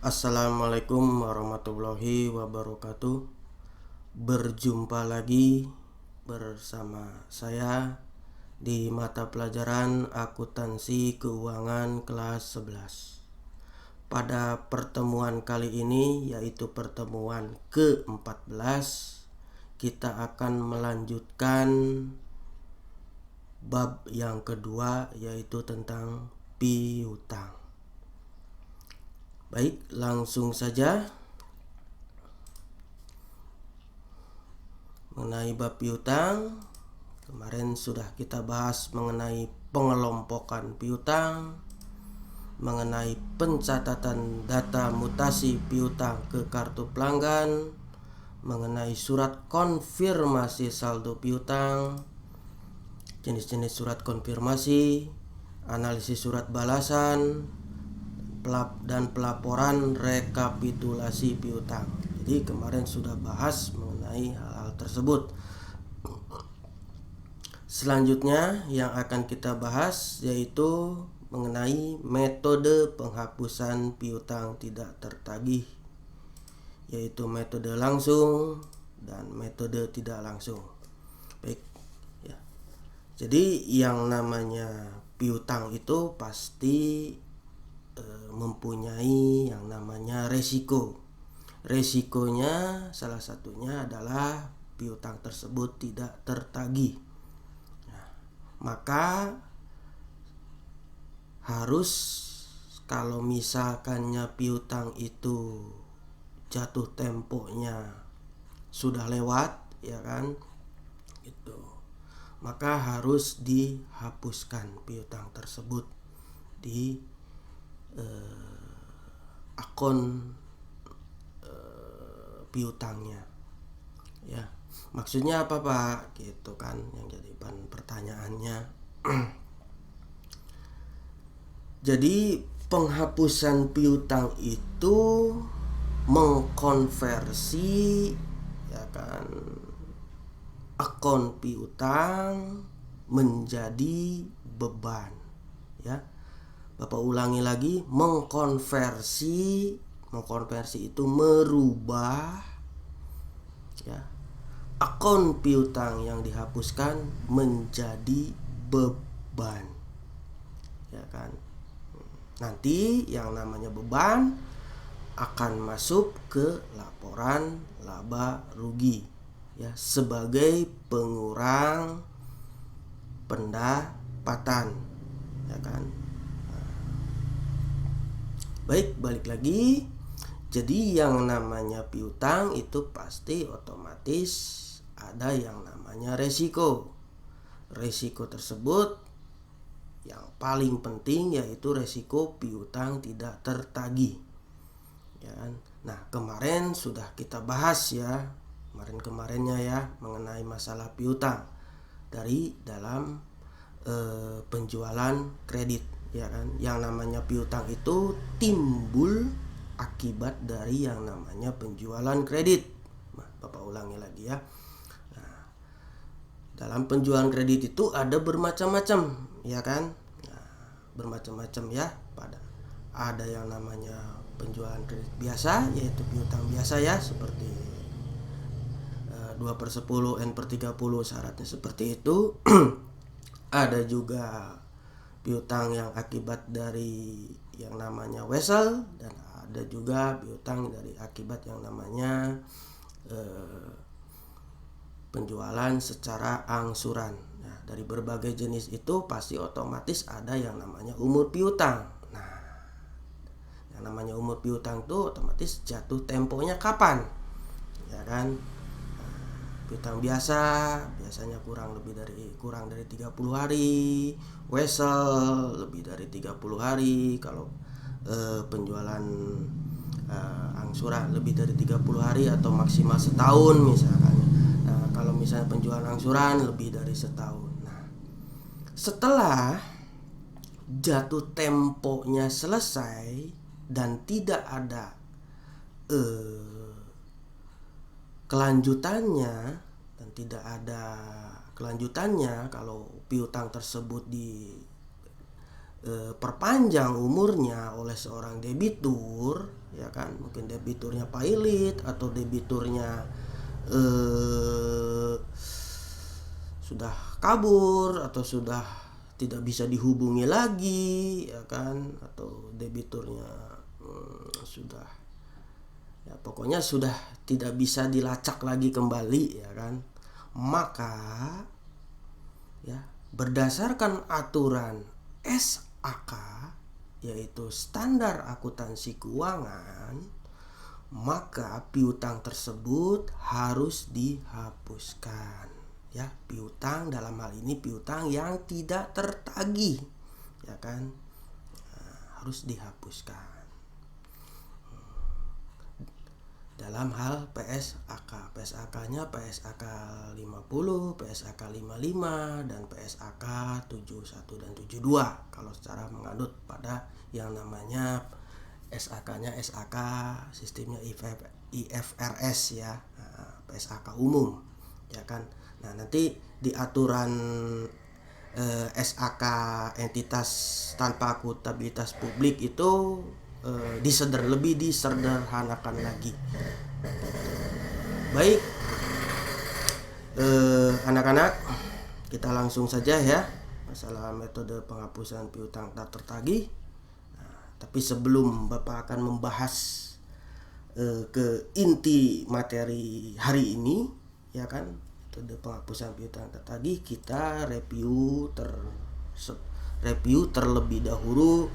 Assalamualaikum warahmatullahi wabarakatuh. Berjumpa lagi bersama saya di mata pelajaran akuntansi keuangan kelas 11. Pada pertemuan kali ini, yaitu pertemuan ke-14, kita akan melanjutkan bab yang kedua, yaitu tentang piutang. Baik, langsung saja mengenai bab piutang. Kemarin sudah kita bahas mengenai pengelompokan piutang, mengenai pencatatan data mutasi piutang ke kartu pelanggan, mengenai surat konfirmasi saldo piutang, jenis-jenis surat konfirmasi, analisis surat balasan, dan pelaporan rekapitulasi piutang. Jadi kemarin sudah bahas mengenai hal-hal tersebut. Selanjutnya yang akan kita bahas yaitu mengenai metode penghapusan piutang tidak tertagih, yaitu metode langsung dan metode tidak langsung. Baik ya. Jadi yang namanya piutang itu pasti mempunyai yang namanya resiko. Resikonya salah satunya adalah piutang tersebut tidak tertagih. Nah, maka harus, kalau misalkannya piutang itu jatuh temponya sudah lewat, ya kan, itu, maka harus dihapuskan piutang tersebut di akun piutangnya. Ya, maksudnya apa Pak? Gitu kan yang jadi bahan pertanyaannya. Jadi penghapusan piutang itu mengkonversi, ya kan, akun piutang menjadi beban, ya. Bapak ulangi lagi, mengkonversi itu merubah, ya, akun piutang yang dihapuskan menjadi beban, ya kan. Nanti yang namanya beban akan masuk ke laporan laba rugi, ya, sebagai pengurang pendapatan, ya kan. Baik, balik lagi. Jadi yang namanya piutang itu pasti otomatis ada yang namanya resiko. Resiko tersebut yang paling penting yaitu resiko piutang tidak tertagih, ya kan? Nah, kemarin sudah kita bahas ya, kemarinnya ya, mengenai masalah piutang dari dalam penjualan kredit, ya kan. Yang namanya piutang itu timbul akibat dari yang namanya penjualan kredit. Nah, Bapak ulangi lagi ya. Nah, dalam penjualan kredit itu ada bermacam-macam, ya kan. Nah, bermacam-macam ya. Ada yang namanya penjualan kredit biasa, yaitu piutang biasa ya, seperti 2/10, N/30, syaratnya seperti itu. Ada juga piutang yang akibat dari yang namanya wesel, dan ada juga piutang dari akibat yang namanya penjualan secara angsuran. Nah, dari berbagai jenis itu pasti otomatis ada yang namanya umur piutang. Nah, yang namanya umur piutang itu otomatis jatuh temponya kapan, ya kan. Piutang biasa biasanya kurang dari 30 hari, wesel lebih dari 30 hari. Kalau penjualan angsuran lebih dari 30 hari atau maksimal setahun misalkan. Nah, kalau misalnya penjualan angsuran lebih dari setahun. Nah, setelah jatuh temponya selesai dan tidak ada kelanjutannya, dan tidak ada kelanjutannya kalau piutang tersebut perpanjang umurnya oleh seorang debitur, ya kan, mungkin debiturnya pailit atau debiturnya sudah kabur atau sudah tidak bisa dihubungi lagi, ya kan, atau debiturnya sudah, ya pokoknya sudah tidak bisa dilacak lagi kembali, ya kan. Maka ya berdasarkan aturan SAK, yaitu standar akuntansi keuangan, maka piutang tersebut harus dihapuskan. Ya, piutang dalam hal ini piutang yang tidak tertagih, ya kan, harus dihapuskan. Dalam hal PSAK, PSAK-nya PSAK 50, PSAK 55, dan PSAK 71 dan 72 kalau secara menganut pada yang namanya SAK-nya SAK sistemnya IFRS, ya, PSAK umum, ya kan. Nah, nanti di aturan SAK entitas tanpa akuntabilitas publik itu lebih disederhanakan lagi. Baik, anak-anak, kita langsung saja ya masalah metode penghapusan piutang tak tertagih. Tapi sebelum Bapak akan membahas ke inti materi hari ini, ya kan, metode penghapusan piutang tak tertagih, kita review terlebih dahulu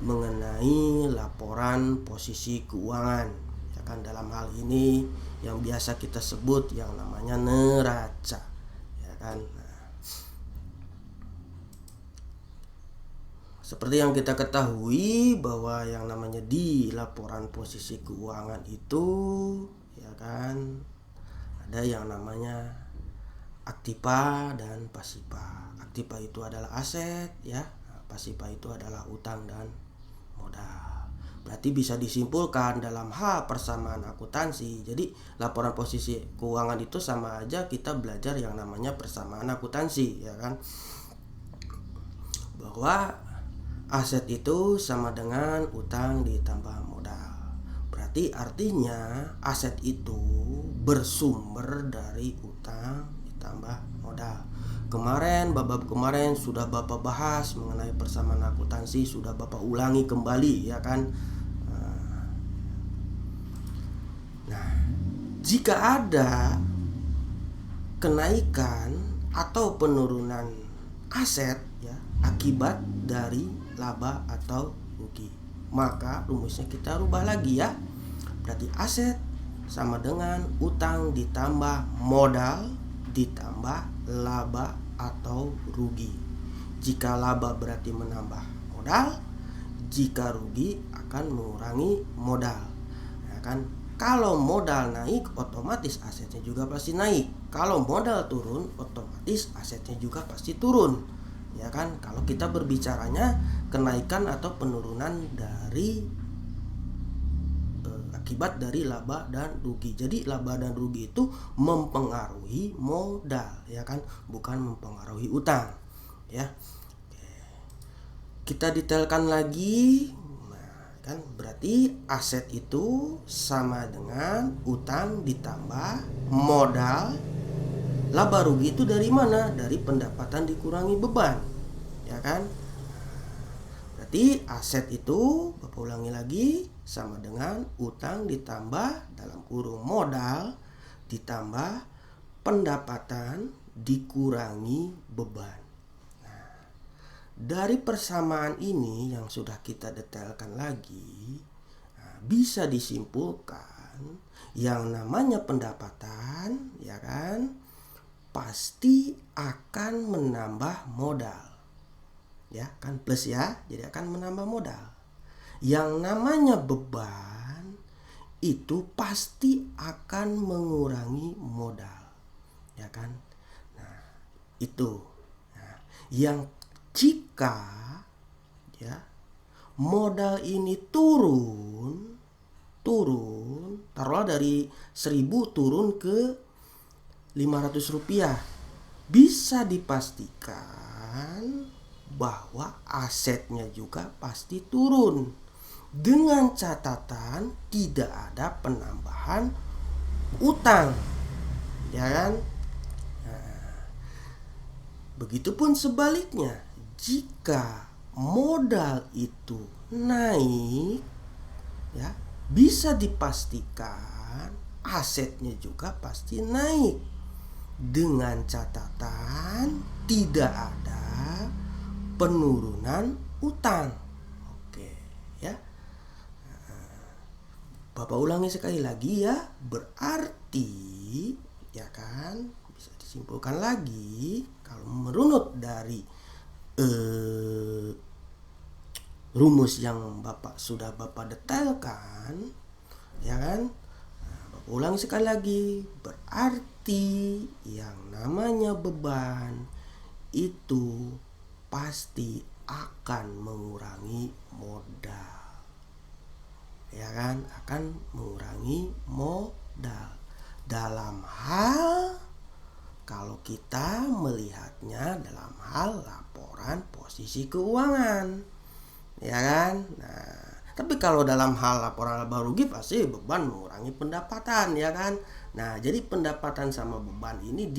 mengenai laporan posisi keuangan, ya kan. Dalam hal ini yang biasa kita sebut yang namanya neraca, ya kan. Seperti yang kita ketahui bahwa yang namanya di laporan posisi keuangan itu, ya kan, ada yang namanya aktiva dan pasiva. Aktiva itu adalah aset, ya. Pasiva itu adalah utang dan modal. Berarti bisa disimpulkan dalam hal persamaan akuntansi. Jadi laporan posisi keuangan itu sama aja kita belajar yang namanya persamaan akuntansi, ya kan. Bahwa aset itu sama dengan utang ditambah modal. Berarti artinya aset itu bersumber dari utang ditambah modal. Bab kemarin sudah Bapak bahas mengenai persamaan akuntansi, sudah Bapak ulangi kembali, ya kan. Nah, jika ada kenaikan atau penurunan aset, ya, akibat dari laba atau rugi, maka rumusnya kita rubah lagi, ya. Berarti aset sama dengan utang ditambah modal ditambah laba atau rugi. Jika laba berarti menambah modal, jika rugi akan mengurangi modal, ya kan. Kalau modal naik, otomatis asetnya juga pasti naik. Kalau modal turun, otomatis asetnya juga pasti turun, ya kan. Kalau kita berbicaranya kenaikan atau penurunan dari akibat dari laba dan rugi. Jadi laba dan rugi itu mempengaruhi modal, ya kan, bukan mempengaruhi utang, ya. Kita detailkan lagi. Nah, kan berarti aset itu sama dengan utang ditambah modal. Laba rugi itu dari mana? Dari pendapatan dikurangi beban, ya kan. Berarti aset itu, Bapak ulangi lagi, sama dengan utang ditambah dalam kurung modal ditambah pendapatan dikurangi beban. Nah, dari persamaan ini yang sudah kita detailkan lagi, bisa disimpulkan yang namanya pendapatan, ya kan, pasti akan menambah modal, ya kan, plus, ya, jadi akan menambah modal. Yang namanya beban itu pasti akan mengurangi modal, ya kan. Nah, itu. Nah, yang jika, ya, modal ini turun, taruhlah dari 1.000 turun ke 500 rupiah, bisa dipastikan bahwa asetnya juga pasti turun. dengan catatan tidak ada penambahan utang, ya kan? Begitupun sebaliknya, jika modal itu naik, ya, bisa dipastikan asetnya juga pasti naik dengan catatan tidak ada penurunan utang. Oke, ya. Bapak ulangi sekali lagi ya, berarti ya kan bisa disimpulkan lagi kalau merunut dari rumus yang sudah Bapak detailkan, ya kan? Nah, Bapak ulangi sekali lagi, berarti yang namanya beban itu pasti akan mengurangi modal. Ya kan, akan mengurangi modal dalam hal kalau kita melihatnya dalam hal laporan posisi keuangan, ya kan. Nah, tapi kalau dalam hal laporan laba rugi pasti beban mengurangi pendapatan, ya kan. Nah, jadi pendapatan sama beban ini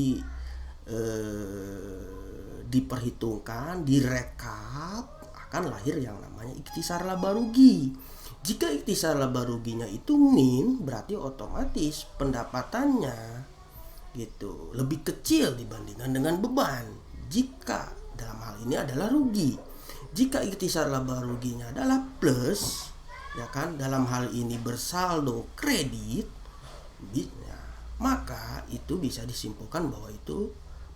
diperhitungkan, direkap, akan lahir yang namanya ikhtisar laba rugi. Jika ikhtisar laba ruginya itu min, berarti otomatis pendapatannya gitu lebih kecil dibandingkan dengan beban. Jika dalam hal ini adalah rugi. Jika ikhtisar laba ruginya adalah plus, ya kan, dalam hal ini bersaldo kredit, ya, maka itu bisa disimpulkan bahwa itu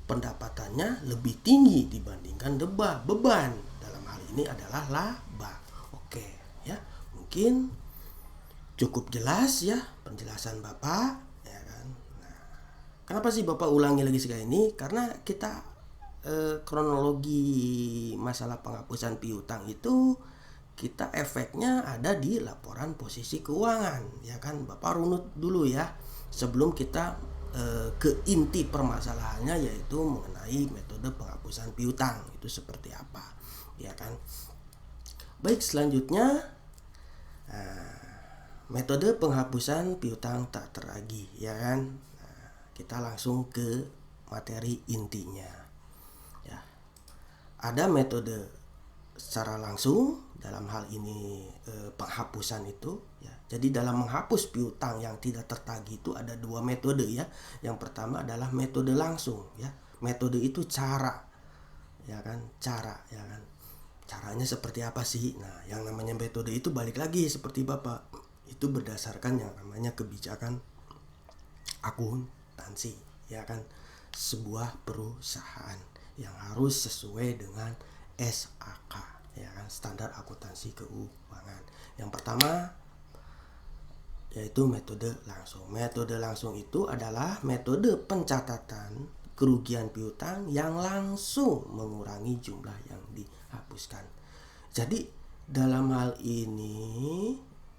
pendapatannya lebih tinggi dibandingkan beban. Dalam hal ini adalah laba. Oke, ya. Mungkin cukup jelas ya penjelasan Bapak, ya kan. Nah, kenapa sih Bapak ulangi lagi sekali ini? Karena kita kronologi masalah penghapusan piutang itu kita efeknya ada di laporan posisi keuangan, ya kan. Bapak runut dulu ya sebelum kita ke inti permasalahannya, yaitu mengenai metode penghapusan piutang itu seperti apa, ya kan. Baik, selanjutnya metode penghapusan piutang tak teragih, ya kan. Nah, kita langsung ke materi intinya, ya. Ada metode secara langsung, dalam hal ini penghapusan itu, ya. Jadi dalam menghapus piutang yang tidak tertagih itu ada dua metode, ya. Yang pertama adalah metode langsung, ya. Metode itu cara, ya kan, ya kan. Caranya seperti apa sih? Nah, yang namanya metode itu balik lagi seperti Bapak, itu berdasarkan yang namanya kebijakan akuntansi, ya kan. Sebuah perusahaan yang harus sesuai dengan SAK, ya kan, standar akuntansi keuangan. Yang pertama yaitu metode langsung. Metode langsung itu adalah metode pencatatan kerugian piutang yang langsung mengurangi jumlah yang dihapuskan. Jadi dalam hal ini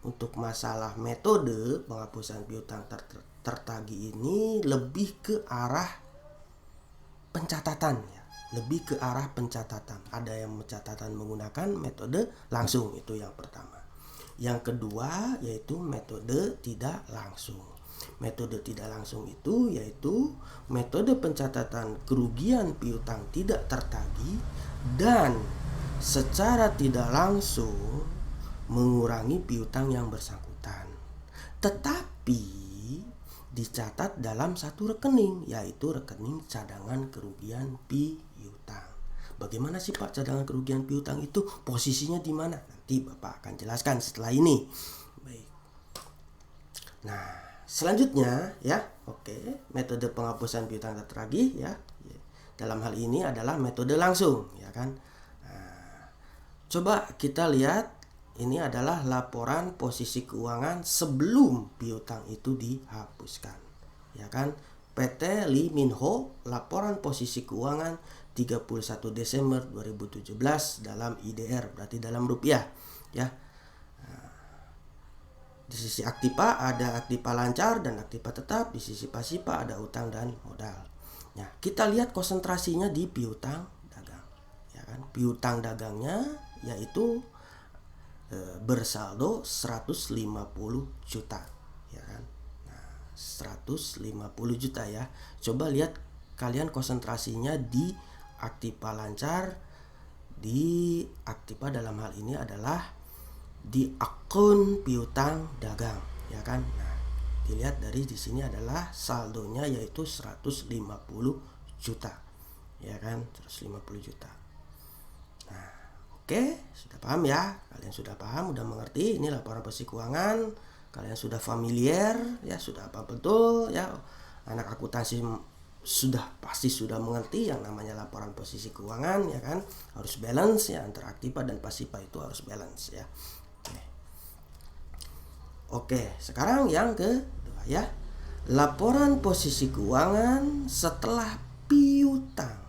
untuk masalah metode penghapusan piutang tertagih ini lebih ke arah pencatatan, ya. Lebih ke arah pencatatan. Ada yang pencatatan menggunakan metode langsung, itu yang pertama. Yang kedua yaitu metode tidak langsung. Metode tidak langsung itu yaitu metode pencatatan kerugian piutang tidak tertagih dan secara tidak langsung mengurangi piutang yang bersangkutan, tetapi dicatat dalam satu rekening, yaitu rekening cadangan kerugian piutang. Bagaimana sih Pak cadangan kerugian piutang itu? Posisinya di mana? Nanti Bapak akan jelaskan setelah ini. Baik. Nah, selanjutnya ya, metode penghapusan piutang tak teragih, ya. Dalam hal ini adalah metode langsung, ya kan. Nah, coba kita lihat, ini adalah laporan posisi keuangan sebelum piutang itu dihapuskan, ya kan. PT Liminho, laporan posisi keuangan 31 Desember 2017 dalam IDR, berarti dalam rupiah, ya. Di sisi aktiva ada aktiva lancar dan aktiva tetap, di sisi pasiva ada utang dan modal. Nah, kita lihat konsentrasinya di piutang dagang, ya kan. Piutang dagangnya yaitu bersaldo 150 juta, ya kan. Nah, 150 juta ya. Coba lihat kalian konsentrasinya di aktiva lancar, di aktiva dalam hal ini adalah di akun piutang dagang, ya kan. Nah, dilihat dari di sini adalah saldonya yaitu 150 juta, ya kan, 150 juta. Nah, oke, sudah paham ya? Kalian sudah paham, sudah mengerti ini laporan posisi keuangan. Kalian sudah familiar ya, sudah apa betul ya? Anak akuntansi pasti sudah mengerti yang namanya laporan posisi keuangan, ya kan? Harus balance ya, antara aktiva dan pasiva itu harus balance ya. Oke, sekarang yang kedua ya. Laporan posisi keuangan setelah piutang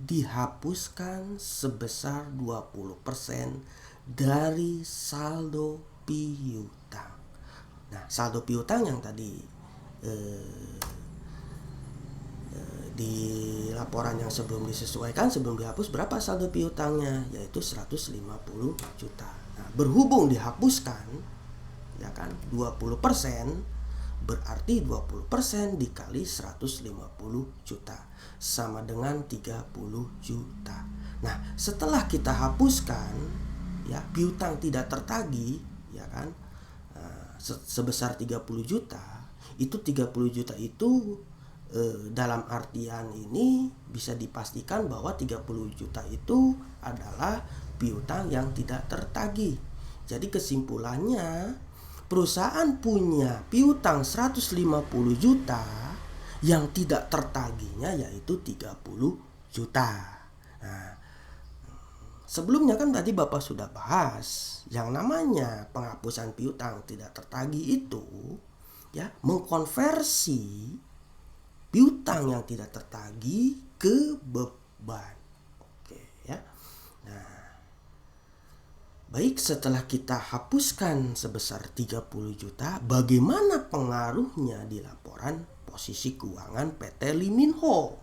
dihapuskan sebesar 20% dari saldo piutang. Nah, saldo piutang yang tadi di laporan yang sebelum disesuaikan, sebelum dihapus, berapa saldo piutangnya? Yaitu 150 juta. Nah, berhubung dihapuskan, ya kan, 20%, berarti 20% dikali 150 juta sama dengan 30 juta. Nah, setelah kita hapuskan ya piutang tidak tertagih, ya kan, sebesar 30 juta, itu 30 juta itu dalam artian ini bisa dipastikan bahwa 30 juta itu adalah piutang yang tidak tertagih. Jadi kesimpulannya, perusahaan punya piutang 150 juta yang tidak tertagihnya yaitu 30 juta. Nah, sebelumnya kan tadi Bapak sudah bahas yang namanya penghapusan piutang tidak tertagih itu ya, mengkonversi piutang yang tidak tertagih ke beban. Oke ya. Nah, baik, setelah kita hapuskan sebesar 30 juta, bagaimana pengaruhnya di laporan posisi keuangan PT Liminho?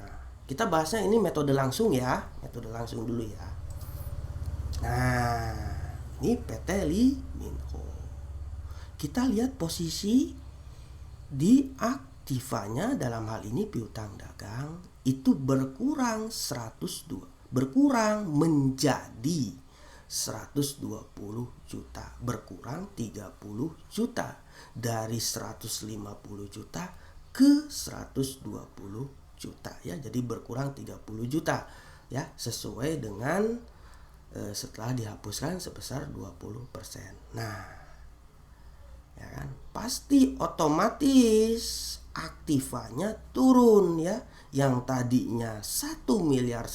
Nah, kita bahasnya ini metode langsung ya, metode langsung dulu ya. Nah, ini PT Liminho. Kita lihat posisi di aktivanya, dalam hal ini piutang dagang itu berkurang menjadi 120 juta, berkurang 30 juta dari 150 juta ke 120 juta ya. Jadi berkurang 30 juta ya, sesuai dengan setelah dihapuskan sebesar 20%. Nah, ya kan, pasti otomatis aktivanya turun ya, yang tadinya 1,5 miliar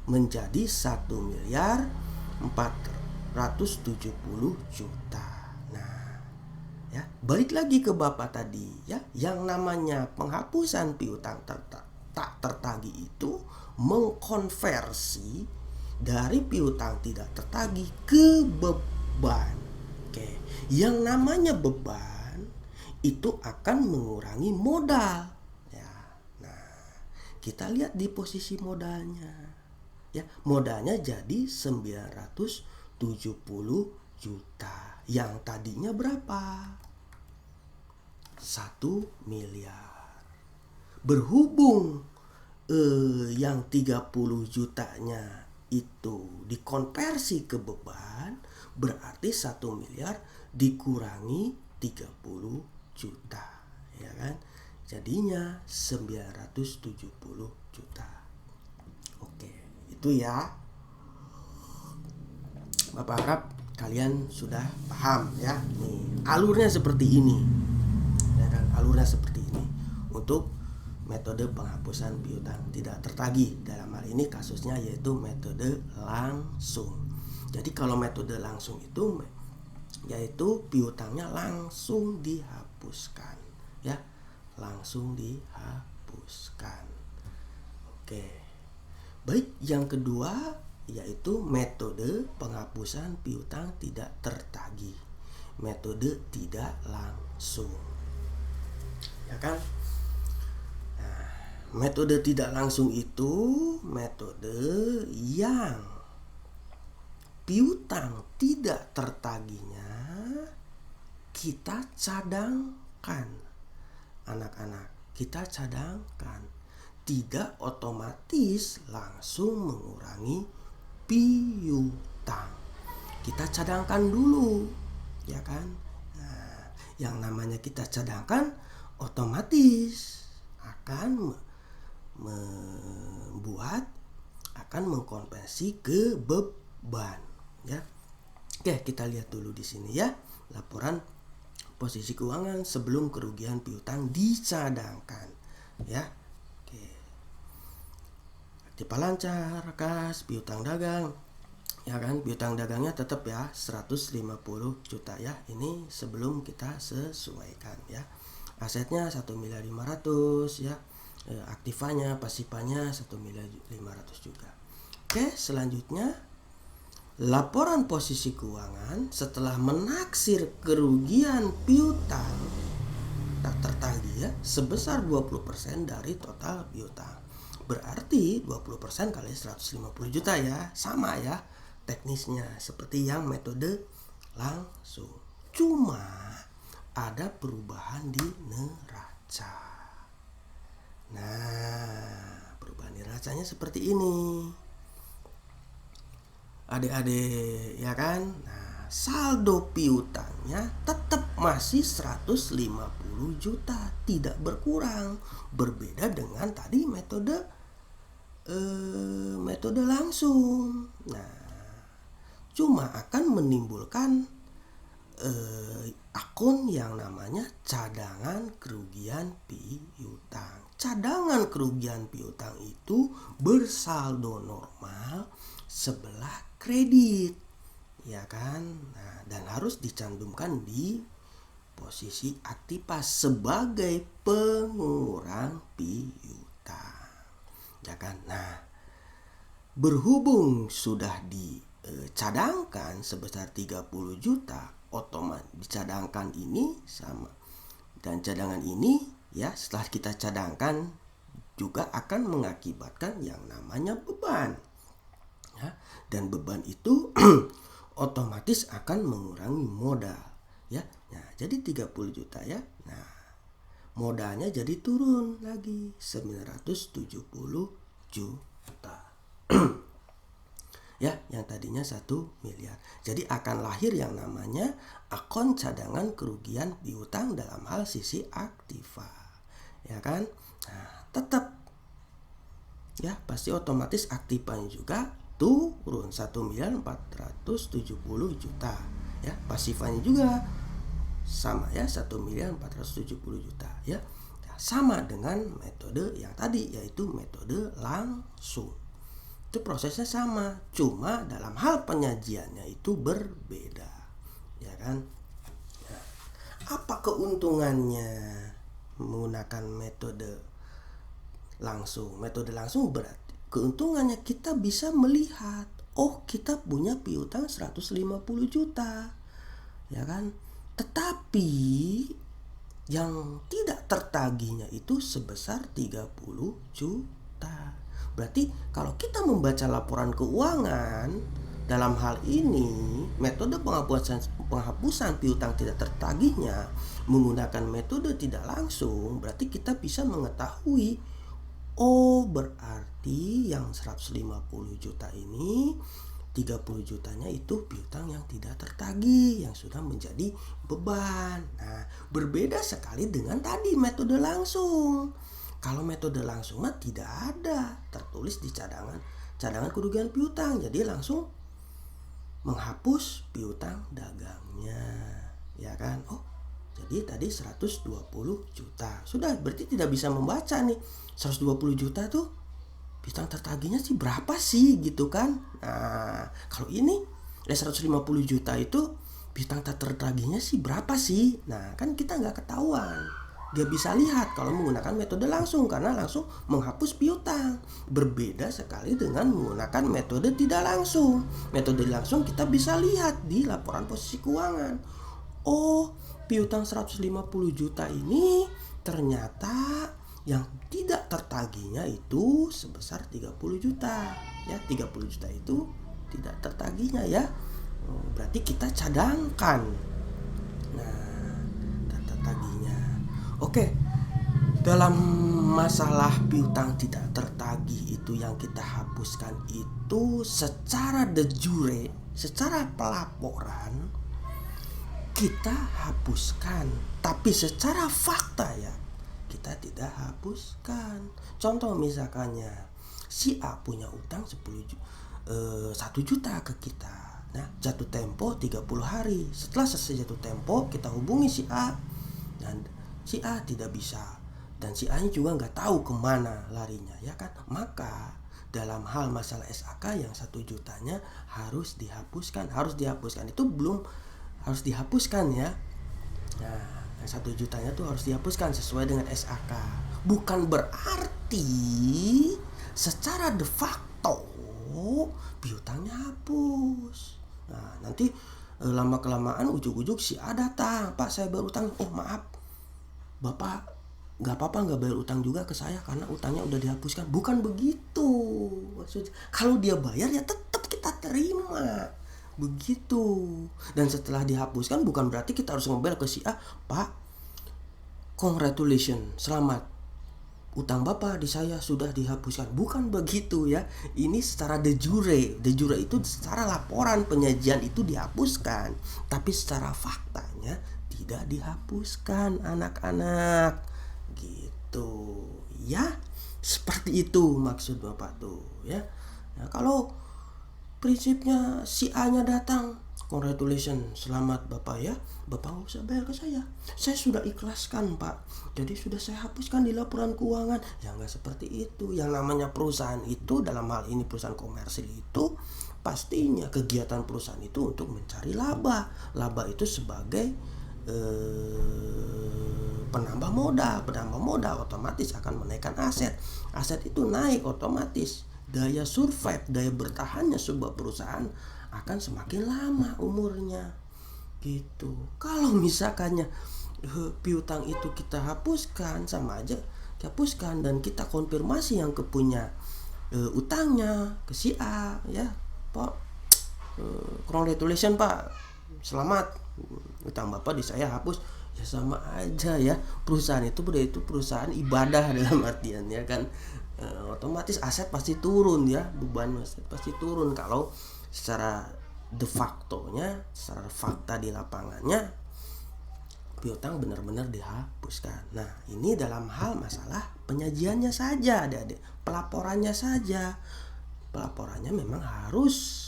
menjadi 1,470 juta. Nah, ya, balik lagi ke Bapak tadi ya, yang namanya penghapusan piutang tak tertagih itu mengkonversi dari piutang tidak tertagih ke beban. Oke, yang namanya beban itu akan mengurangi modal ya. Nah, kita lihat di posisi modalnya ya, modalnya jadi 970 juta, yang tadinya berapa? 1 miliar. Berhubung yang 30 jutanya itu dikonversi ke beban, berarti 1 miliar dikurangi 30 juta, ya kan? Jadinya 970 juta. Oke, itu ya. Bapak harap kalian sudah paham ya. Nih, alurnya seperti ini. Ya kan? Alurnya seperti ini untuk metode penghapusan piutang tidak tertagih. Dalam hal ini kasusnya yaitu metode langsung. Jadi kalau metode langsung itu yaitu piutangnya langsung dihapuskan ya, langsung dihapuskan. Oke. Baik, yang kedua yaitu metode penghapusan piutang tidak tertagih, metode tidak langsung, ya kan. Nah, metode tidak langsung itu metode yang piutang tidak tertagihnya kita cadangkan. Anak-anak, kita cadangkan. Tidak otomatis langsung mengurangi piutang. Kita cadangkan dulu, ya kan? Nah, yang namanya kita cadangkan otomatis akan akan mengkompensasi ke beban, ya. Oke, kita lihat dulu di sini ya, laporan posisi keuangan sebelum kerugian piutang dicadangkan, ya. Oke. Aktiva lancar, kas, piutang dagang, ya kan? Piutang dagangnya tetap ya 150 juta ya. Ini sebelum kita sesuaikan ya. Asetnya 1.500.000 ya. Aktivanya, pasifanya 1.500.000 juga. Oke, selanjutnya laporan posisi keuangan setelah menaksir kerugian piutang tak tertagih ya sebesar 20% dari total piutang. Berarti 20% kali 150 juta ya. Sama ya teknisnya seperti yang metode langsung. Cuma ada perubahan di neraca. Nah, perubahan neracanya seperti ini. Adik-adik, ya kan? Nah, saldo piutangnya tetap masih 150 juta, tidak berkurang. Berbeda dengan tadi metode langsung. Nah, cuma akan menimbulkan akun yang namanya cadangan kerugian piutang. Cadangan kerugian piutang itu bersaldo normal sebelah kredit, ya kan? Nah, dan harus dicantumkan di posisi aktiva sebagai pengurang piutang, ya kan? Nah, berhubung sudah dicadangkan sebesar 30 juta, otomatis dicadangkan ini sama, dan cadangan ini ya setelah kita cadangkan juga akan mengakibatkan yang namanya beban ya, dan beban itu otomatis akan mengurangi modal ya. Nah, jadi 30 juta ya. Nah, modalnya jadi turun lagi 970 juta. Ya, yang tadinya 1 miliar. Jadi akan lahir yang namanya akun cadangan kerugian piutang dalam hal sisi aktiva. Ya kan? Nah, tetap ya pasti otomatis aktivanya juga turun 1.470 juta. Ya, pasifanya juga sama ya 1.470 juta ya. Nah, sama dengan metode yang tadi yaitu metode langsung. Itu prosesnya sama, cuma dalam hal penyajiannya itu berbeda, ya kan? Nah, apa keuntungannya menggunakan metode langsung? Metode langsung berarti keuntungannya kita bisa melihat, oh kita punya piutang 150 juta, ya kan? Tetapi yang tidak tertagihnya itu sebesar 30 juta. Berarti kalau kita membaca laporan keuangan dalam hal ini metode penghapusan piutang tidak tertagihnya menggunakan metode tidak langsung, berarti kita bisa mengetahui oh berarti yang 150 juta ini 30 jutanya itu piutang yang tidak tertagih yang sudah menjadi beban. Nah, berbeda sekali dengan tadi metode langsung. Kalau metode langsung mah tidak ada tertulis di cadangan kerugian piutang, jadi langsung menghapus piutang dagangnya, ya kan? Oh, jadi tadi 120 juta. Sudah, berarti tidak bisa membaca nih 120 juta tuh piutang tertagihnya sih berapa sih gitu kan? Nah, kalau ini 150 juta itu piutang tertagihnya sih berapa sih? Nah, kan kita nggak ketahuan. Dia bisa lihat kalau menggunakan metode langsung karena langsung menghapus piutang. Berbeda sekali dengan menggunakan metode tidak langsung. Metode langsung kita bisa lihat di laporan posisi keuangan. Oh, piutang 150 juta ini ternyata yang tidak tertagihnya itu sebesar 30 juta. Ya, 30 juta itu tidak tertagihnya ya. Berarti kita cadangkan. Nah, tidak tertagihnya. Oke. Dalam masalah piutang tidak tertagih itu yang kita hapuskan itu secara de jure, secara pelaporan kita hapuskan, tapi secara fakta ya kita tidak hapuskan. Contoh misalkannya si A punya utang 1 juta ke kita. Nah, jatuh tempo 30 hari. Setelah selesai jatuh tempo, kita hubungi si A dan si A tidak bisa. Dan si A juga nggak tahu kemana larinya, ya kan? Maka dalam hal masalah SAK yang 1 jutanya harus dihapuskan. Itu belum harus dihapuskan ya. Nah, yang 1 jutanya tuh harus dihapuskan sesuai dengan SAK. Bukan berarti secara de facto piutangnya hapus. Nah, nanti lama kelamaan ujug-ujug si A datang, "Pak, saya berutang." "Oh, maaf, Bapak nggak apa-apa, nggak bayar utang juga ke saya karena utangnya udah dihapuskan." Bukan begitu maksudnya. Kalau dia bayar ya tetap kita terima begitu. Dan setelah dihapuskan bukan berarti kita harus ngebel ke si A, "Pak, congratulations, selamat, utang Bapak di saya sudah dihapuskan." Bukan begitu ya. Ini secara de jure. De jure itu secara laporan penyajian itu dihapuskan, tapi secara faktanya tidak dihapuskan, anak-anak. Gitu ya, seperti itu maksud Bapak tuh ya. Nah, kalau prinsipnya si A nya datang, "Congratulations, selamat Bapak ya, Bapak nggak usah bayar ke saya sudah ikhlaskan Pak, jadi sudah saya hapuskan di laporan keuangan." Ya nggak seperti itu. Yang namanya perusahaan itu, dalam hal ini perusahaan komersil itu, pastinya kegiatan perusahaan itu untuk mencari laba. Laba itu sebagai penambah modal otomatis akan menaikkan aset itu naik, otomatis daya survive, daya bertahannya sebuah perusahaan akan semakin lama umurnya gitu. Kalau misalkannya piutang itu kita hapuskan, sama aja dihapuskan, dan kita konfirmasi yang kepunya utangnya ke si A ya, "Pak, congratulations Pak, selamat, utang Bapak di saya hapus." Ya sama aja ya. Perusahaan itu perusahaan ibadah dalam artian ya kan, otomatis aset pasti turun ya, beban aset pasti turun kalau secara de factonya, secara fakta di lapangannya piutang benar-benar dihapuskan. Nah, ini dalam hal masalah penyajiannya saja, adik-adik, pelaporannya saja. Pelaporannya memang harus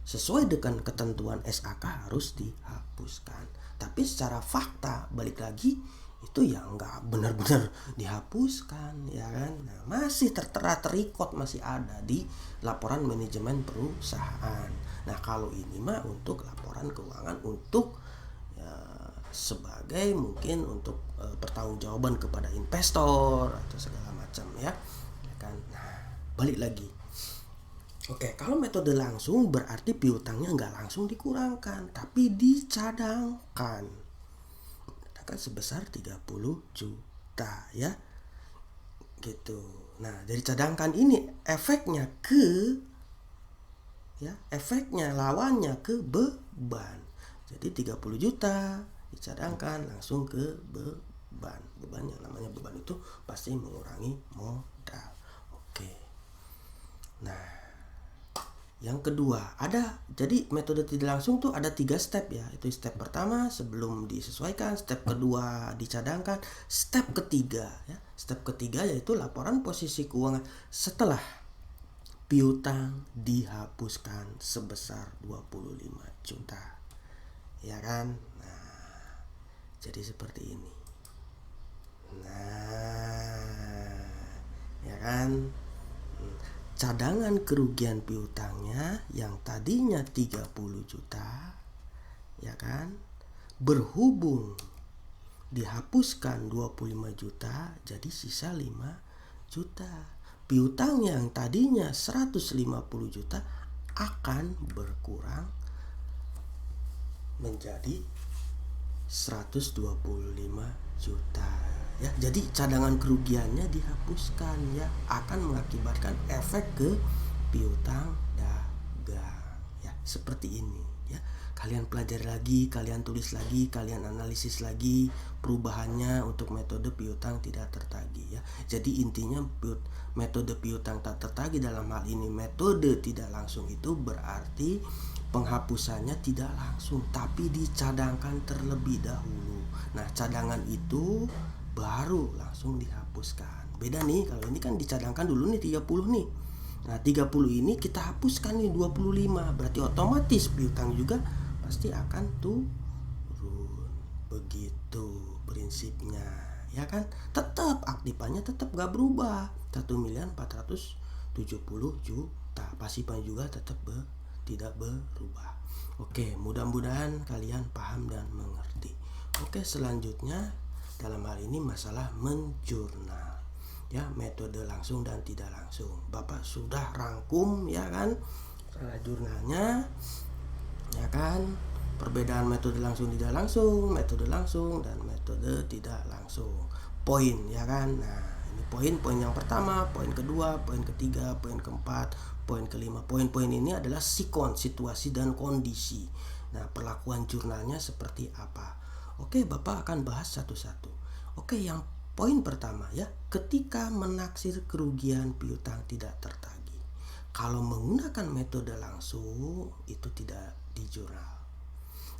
sesuai dengan ketentuan SAK, harus dihapuskan. Tapi secara fakta, balik lagi, itu ya nggak benar-benar dihapuskan ya kan. Nah, masih tertera, terikot, masih ada di laporan manajemen perusahaan. Nah, kalau ini mah untuk laporan keuangan, untuk ya, sebagai mungkin untuk pertanggungjawaban kepada investor atau segala macam ya kan. Nah, balik lagi. Oke, kalau metode langsung berarti piutangnya nggak langsung dikurangkan, tapi dicadangkan. Dicadangkan sebesar 30 juta ya. Gitu. Nah, dari cadangkan ini efeknya lawannya ke beban. Jadi 30 juta dicadangkan langsung ke beban. Beban, yang namanya beban itu pasti mengurangi modal. Oke. Nah, yang kedua, jadi metode tidak langsung tuh ada 3 step ya. Itu step pertama sebelum disesuaikan, step kedua dicadangkan, step ketiga ya. Step ketiga yaitu laporan posisi keuangan setelah piutang dihapuskan sebesar 25 juta. Ya kan? Nah, jadi seperti ini. Nah, ya kan? Cadangan kerugian piutangnya yang tadinya 30 juta ya kan, berhubung dihapuskan 25 juta jadi sisa 5 juta. Piutang yang tadinya 150 juta akan berkurang menjadi 125 juta ya. Jadi cadangan kerugiannya dihapuskan ya, akan mengakibatkan efek ke piutang dagang. juga. Ya, seperti ini ya. Kalian pelajari lagi, kalian tulis lagi, kalian analisis lagi perubahannya untuk metode piutang tidak tertagih ya. Jadi intinya metode piutang tak tertagih dalam hal ini metode tidak langsung itu berarti penghapusannya tidak langsung tapi dicadangkan terlebih dahulu. Nah, cadangan itu baru langsung dihapuskan. Beda nih, kalau ini kan dicadangkan dulu nih 30 nih. Nah, 30 ini kita hapuskan nih 25. Berarti otomatis piutang juga pasti akan turun. Begitu prinsipnya, ya kan? Tetap aktifannya tetap gak berubah. 1.470.000.000. Pasifnya juga tetap tidak berubah. Oke, mudah-mudahan kalian paham dan mengerti. Oke, selanjutnya dalam hal ini masalah menjurnal. Ya, metode langsung dan tidak langsung. Bapak sudah rangkum ya kan jurnalnya. Ya kan? Perbedaan metode langsung tidak langsung, metode langsung dan metode tidak langsung. Poin ya kan? Nah, ini poin yang pertama, poin kedua, poin ketiga, poin keempat, poin kelima. Poin-poin ini adalah sikon, situasi dan kondisi. Nah, perlakuan jurnalnya seperti apa? Oke, Bapak akan bahas satu-satu. Oke, yang poin pertama ya, ketika menaksir kerugian piutang tidak tertagih. Kalau menggunakan metode langsung itu tidak di jurnal.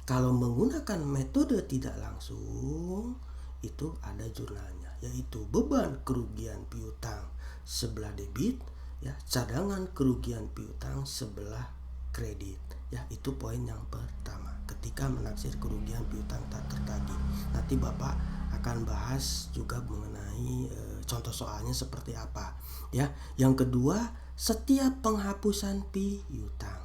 Kalau menggunakan metode tidak langsung itu ada jurnalnya, yaitu beban kerugian piutang sebelah debit ya, cadangan kerugian piutang sebelah kredit. Ya, itu poin yang pertama ketika menaksir kerugian piutang tak tertagih. Nanti Bapak akan bahas juga mengenai contoh soalnya seperti apa ya. Yang kedua, setiap penghapusan piutang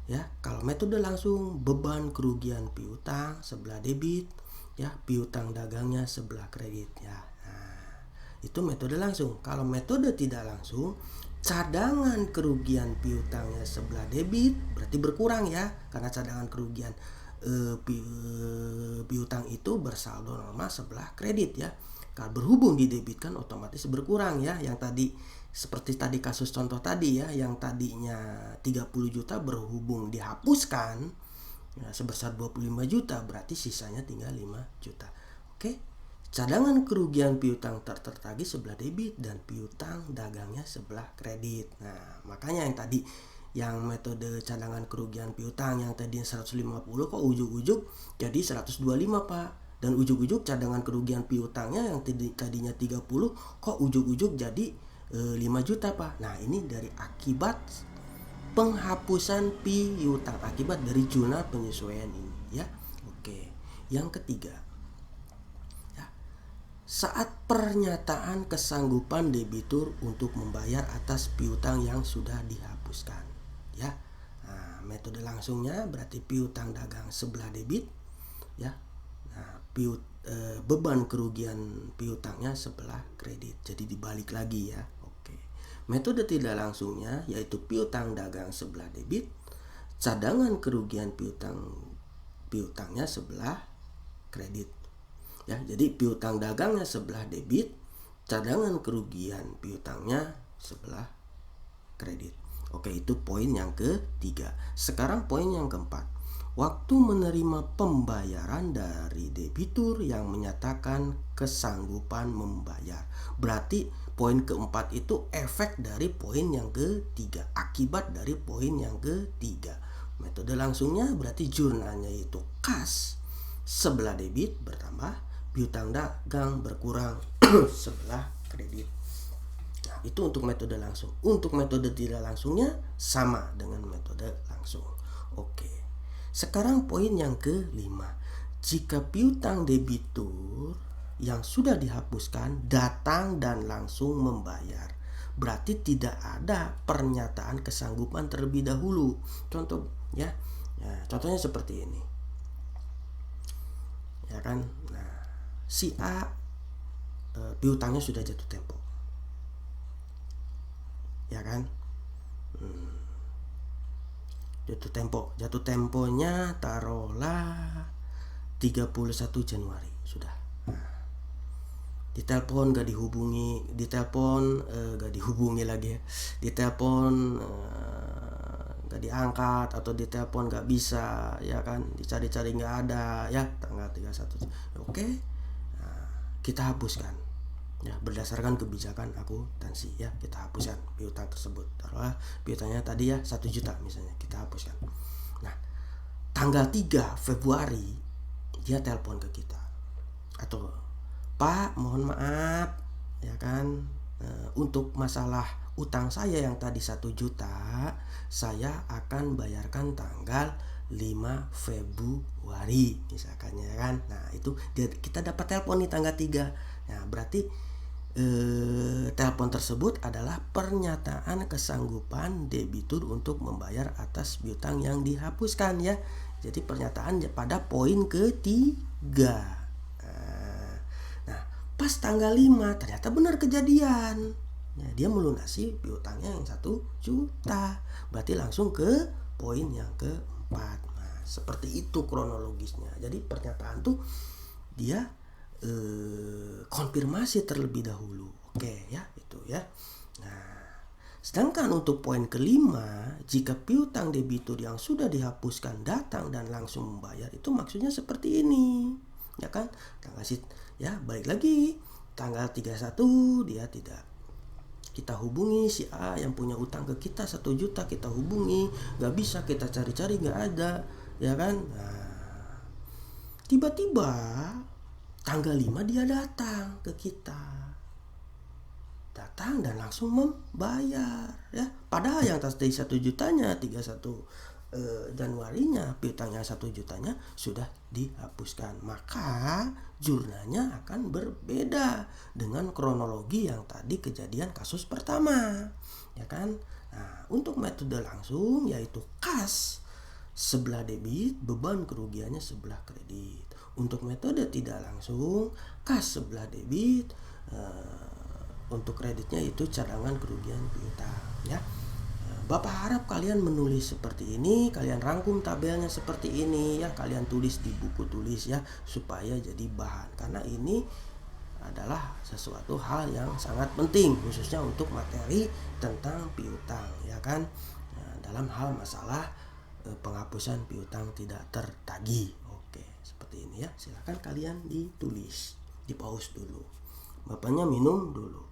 ya, kalau metode langsung beban kerugian piutang sebelah debit ya, piutang dagangnya sebelah kredit ya. Nah, itu metode langsung. Kalau metode tidak langsung, cadangan kerugian piutangnya sebelah debit berarti berkurang ya, karena cadangan kerugian piutang itu bersaldo normal sebelah kredit ya. Kalau berhubung didebitkan otomatis berkurang ya. Yang tadi seperti tadi kasus contoh tadi ya, yang tadinya 30 juta berhubung dihapuskan ya, sebesar 25 juta berarti sisanya tinggal 5 juta. Oke. Cadangan kerugian piutang tertagih sebelah debit dan piutang dagangnya sebelah kredit. Nah, makanya yang tadi yang metode cadangan kerugian piutang yang tadi 150 kok ujuk-ujuk jadi 125 Pak. Dan ujuk-ujuk cadangan kerugian piutangnya yang tadinya 30 kok ujuk-ujuk jadi 5 juta Pak. Nah, ini dari akibat penghapusan piutang, akibat dari jurnal penyesuaian ini ya. Oke. Yang ketiga, saat pernyataan kesanggupan debitur untuk membayar atas piutang yang sudah dihapuskan ya. Nah, metode langsungnya berarti piutang dagang sebelah debit ya. Nah, beban kerugian piutangnya sebelah kredit. Jadi dibalik lagi ya. Oke. Metode tidak langsungnya yaitu piutang dagang sebelah debit, cadangan kerugian piutangnya sebelah kredit. Ya, jadi piutang dagangnya sebelah debit, cadangan kerugian piutangnya sebelah kredit. Oke, itu poin yang ketiga. Sekarang poin yang keempat. Waktu menerima pembayaran dari debitur yang menyatakan kesanggupan membayar. Berarti poin keempat itu efek dari poin yang ketiga, akibat dari poin yang ketiga. Metode langsungnya berarti jurnalnya itu kas sebelah debit bertambah, piutang dagang berkurang sebelah kredit. Nah, itu untuk metode langsung. Untuk metode tidak langsungnya sama dengan metode langsung. Oke. Sekarang poin yang kelima. Jika piutang debitur yang sudah dihapuskan datang dan langsung membayar, berarti tidak ada pernyataan kesanggupan terlebih dahulu. Contoh ya. Contohnya seperti ini. Ya kan? Nah, si A piutangnya sudah jatuh tempo, ya kan? Jatuh temponya taruhlah 31 Januari sudah. Nah, ditelepon gak dihubungi, ditelepon gak dihubungi lagi ya, ditelepon nggak diangkat, atau ditelepon nggak bisa, ya kan, dicari-cari nggak ada, ya tanggal 31. Oke, nah, kita hapuskan ya berdasarkan kebijakan akuntansi, ya kita hapuskan piutang tersebut. Taruhlah piutangnya tadi ya 1 juta misalnya, kita hapuskan. Nah, tanggal 3 Februari dia telepon ke kita, atau Pak, mohon maaf, ya kan, untuk masalah utang saya yang tadi 1 juta, saya akan bayarkan tanggal 5 Februari misalkan, ya kan. Nah, itu kita dapat telepon nih tanggal 3. Nah, berarti telepon tersebut adalah pernyataan kesanggupan debitur untuk membayar atas piutang yang dihapuskan, ya. Jadi pernyataan pada poin ketiga. Nah, pas tanggal 5 ternyata benar kejadian. Ya, dia melunasi piutangnya yang 1 juta. Berarti langsung ke poin yang keempat. Nah, seperti itu kronologisnya. Jadi pernyataan tuh dia konfirmasi terlebih dahulu. Oke, ya, itu ya. Nah, sedangkan untuk poin kelima, jika piutang debitur yang sudah dihapuskan datang dan langsung membayar, itu maksudnya seperti ini, ya kan. Ya, balik lagi tanggal 31 dia tidak, kita hubungi si A yang punya utang ke kita 1 juta, kita hubungi, nggak bisa, kita cari-cari nggak ada, ya kan. Nah, tiba-tiba tanggal 5 dia datang ke kita, datang dan langsung membayar, ya. Padahal yang tadi 1 jutanya 31 Januarinya piutangnya 1 jutanya sudah dihapuskan. Maka jurnalnya akan berbeda dengan kronologi yang tadi kejadian kasus pertama, ya kan. Nah, untuk metode langsung yaitu kas sebelah debit, beban kerugiannya sebelah kredit. Untuk metode tidak langsung, kas sebelah debit, untuk kreditnya itu cadangan kerugian piutang, ya. Bapak harap kalian menulis seperti ini, kalian rangkum tabelnya seperti ini, ya, kalian tulis di buku tulis, ya, supaya jadi bahan, karena ini adalah sesuatu hal yang sangat penting khususnya untuk materi tentang piutang, ya kan. Nah, dalam hal masalah penghapusan piutang tidak tertagih. Oke, seperti ini, ya. Silakan kalian ditulis, di pause dulu. Bapaknya minum dulu.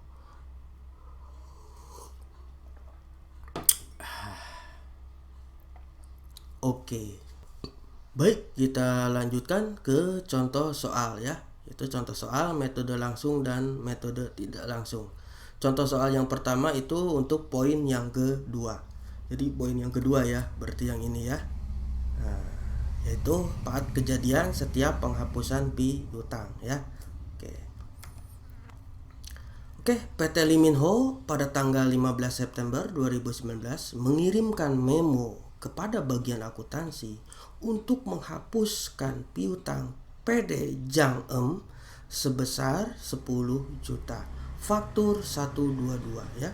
Oke, baik, kita lanjutkan ke contoh soal, ya. Itu contoh soal metode langsung dan metode tidak langsung. Contoh soal yang pertama itu untuk poin yang kedua. Jadi poin yang kedua, ya, berarti yang ini, ya. Nah, yaitu pada kejadian setiap penghapusan piutang, ya. Oke, PT Liminho pada tanggal 15 September 2019 mengirimkan memo kepada bagian akuntansi untuk menghapuskan piutang PD Jang Em sebesar 10 juta. Faktur 122, ya.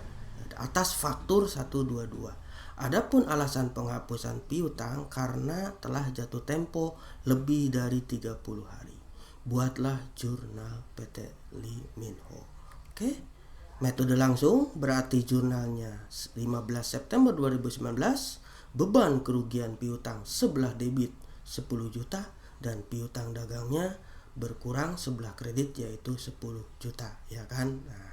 Atas faktur 122. Adapun alasan penghapusan piutang karena telah jatuh tempo lebih dari 30 hari. Buatlah jurnal PT Liminho. Oke. Metode langsung berarti jurnalnya 15 September 2019. Beban kerugian piutang sebelah debit 10 juta dan piutang dagangnya berkurang sebelah kredit yaitu 10 juta, ya kan. Nah,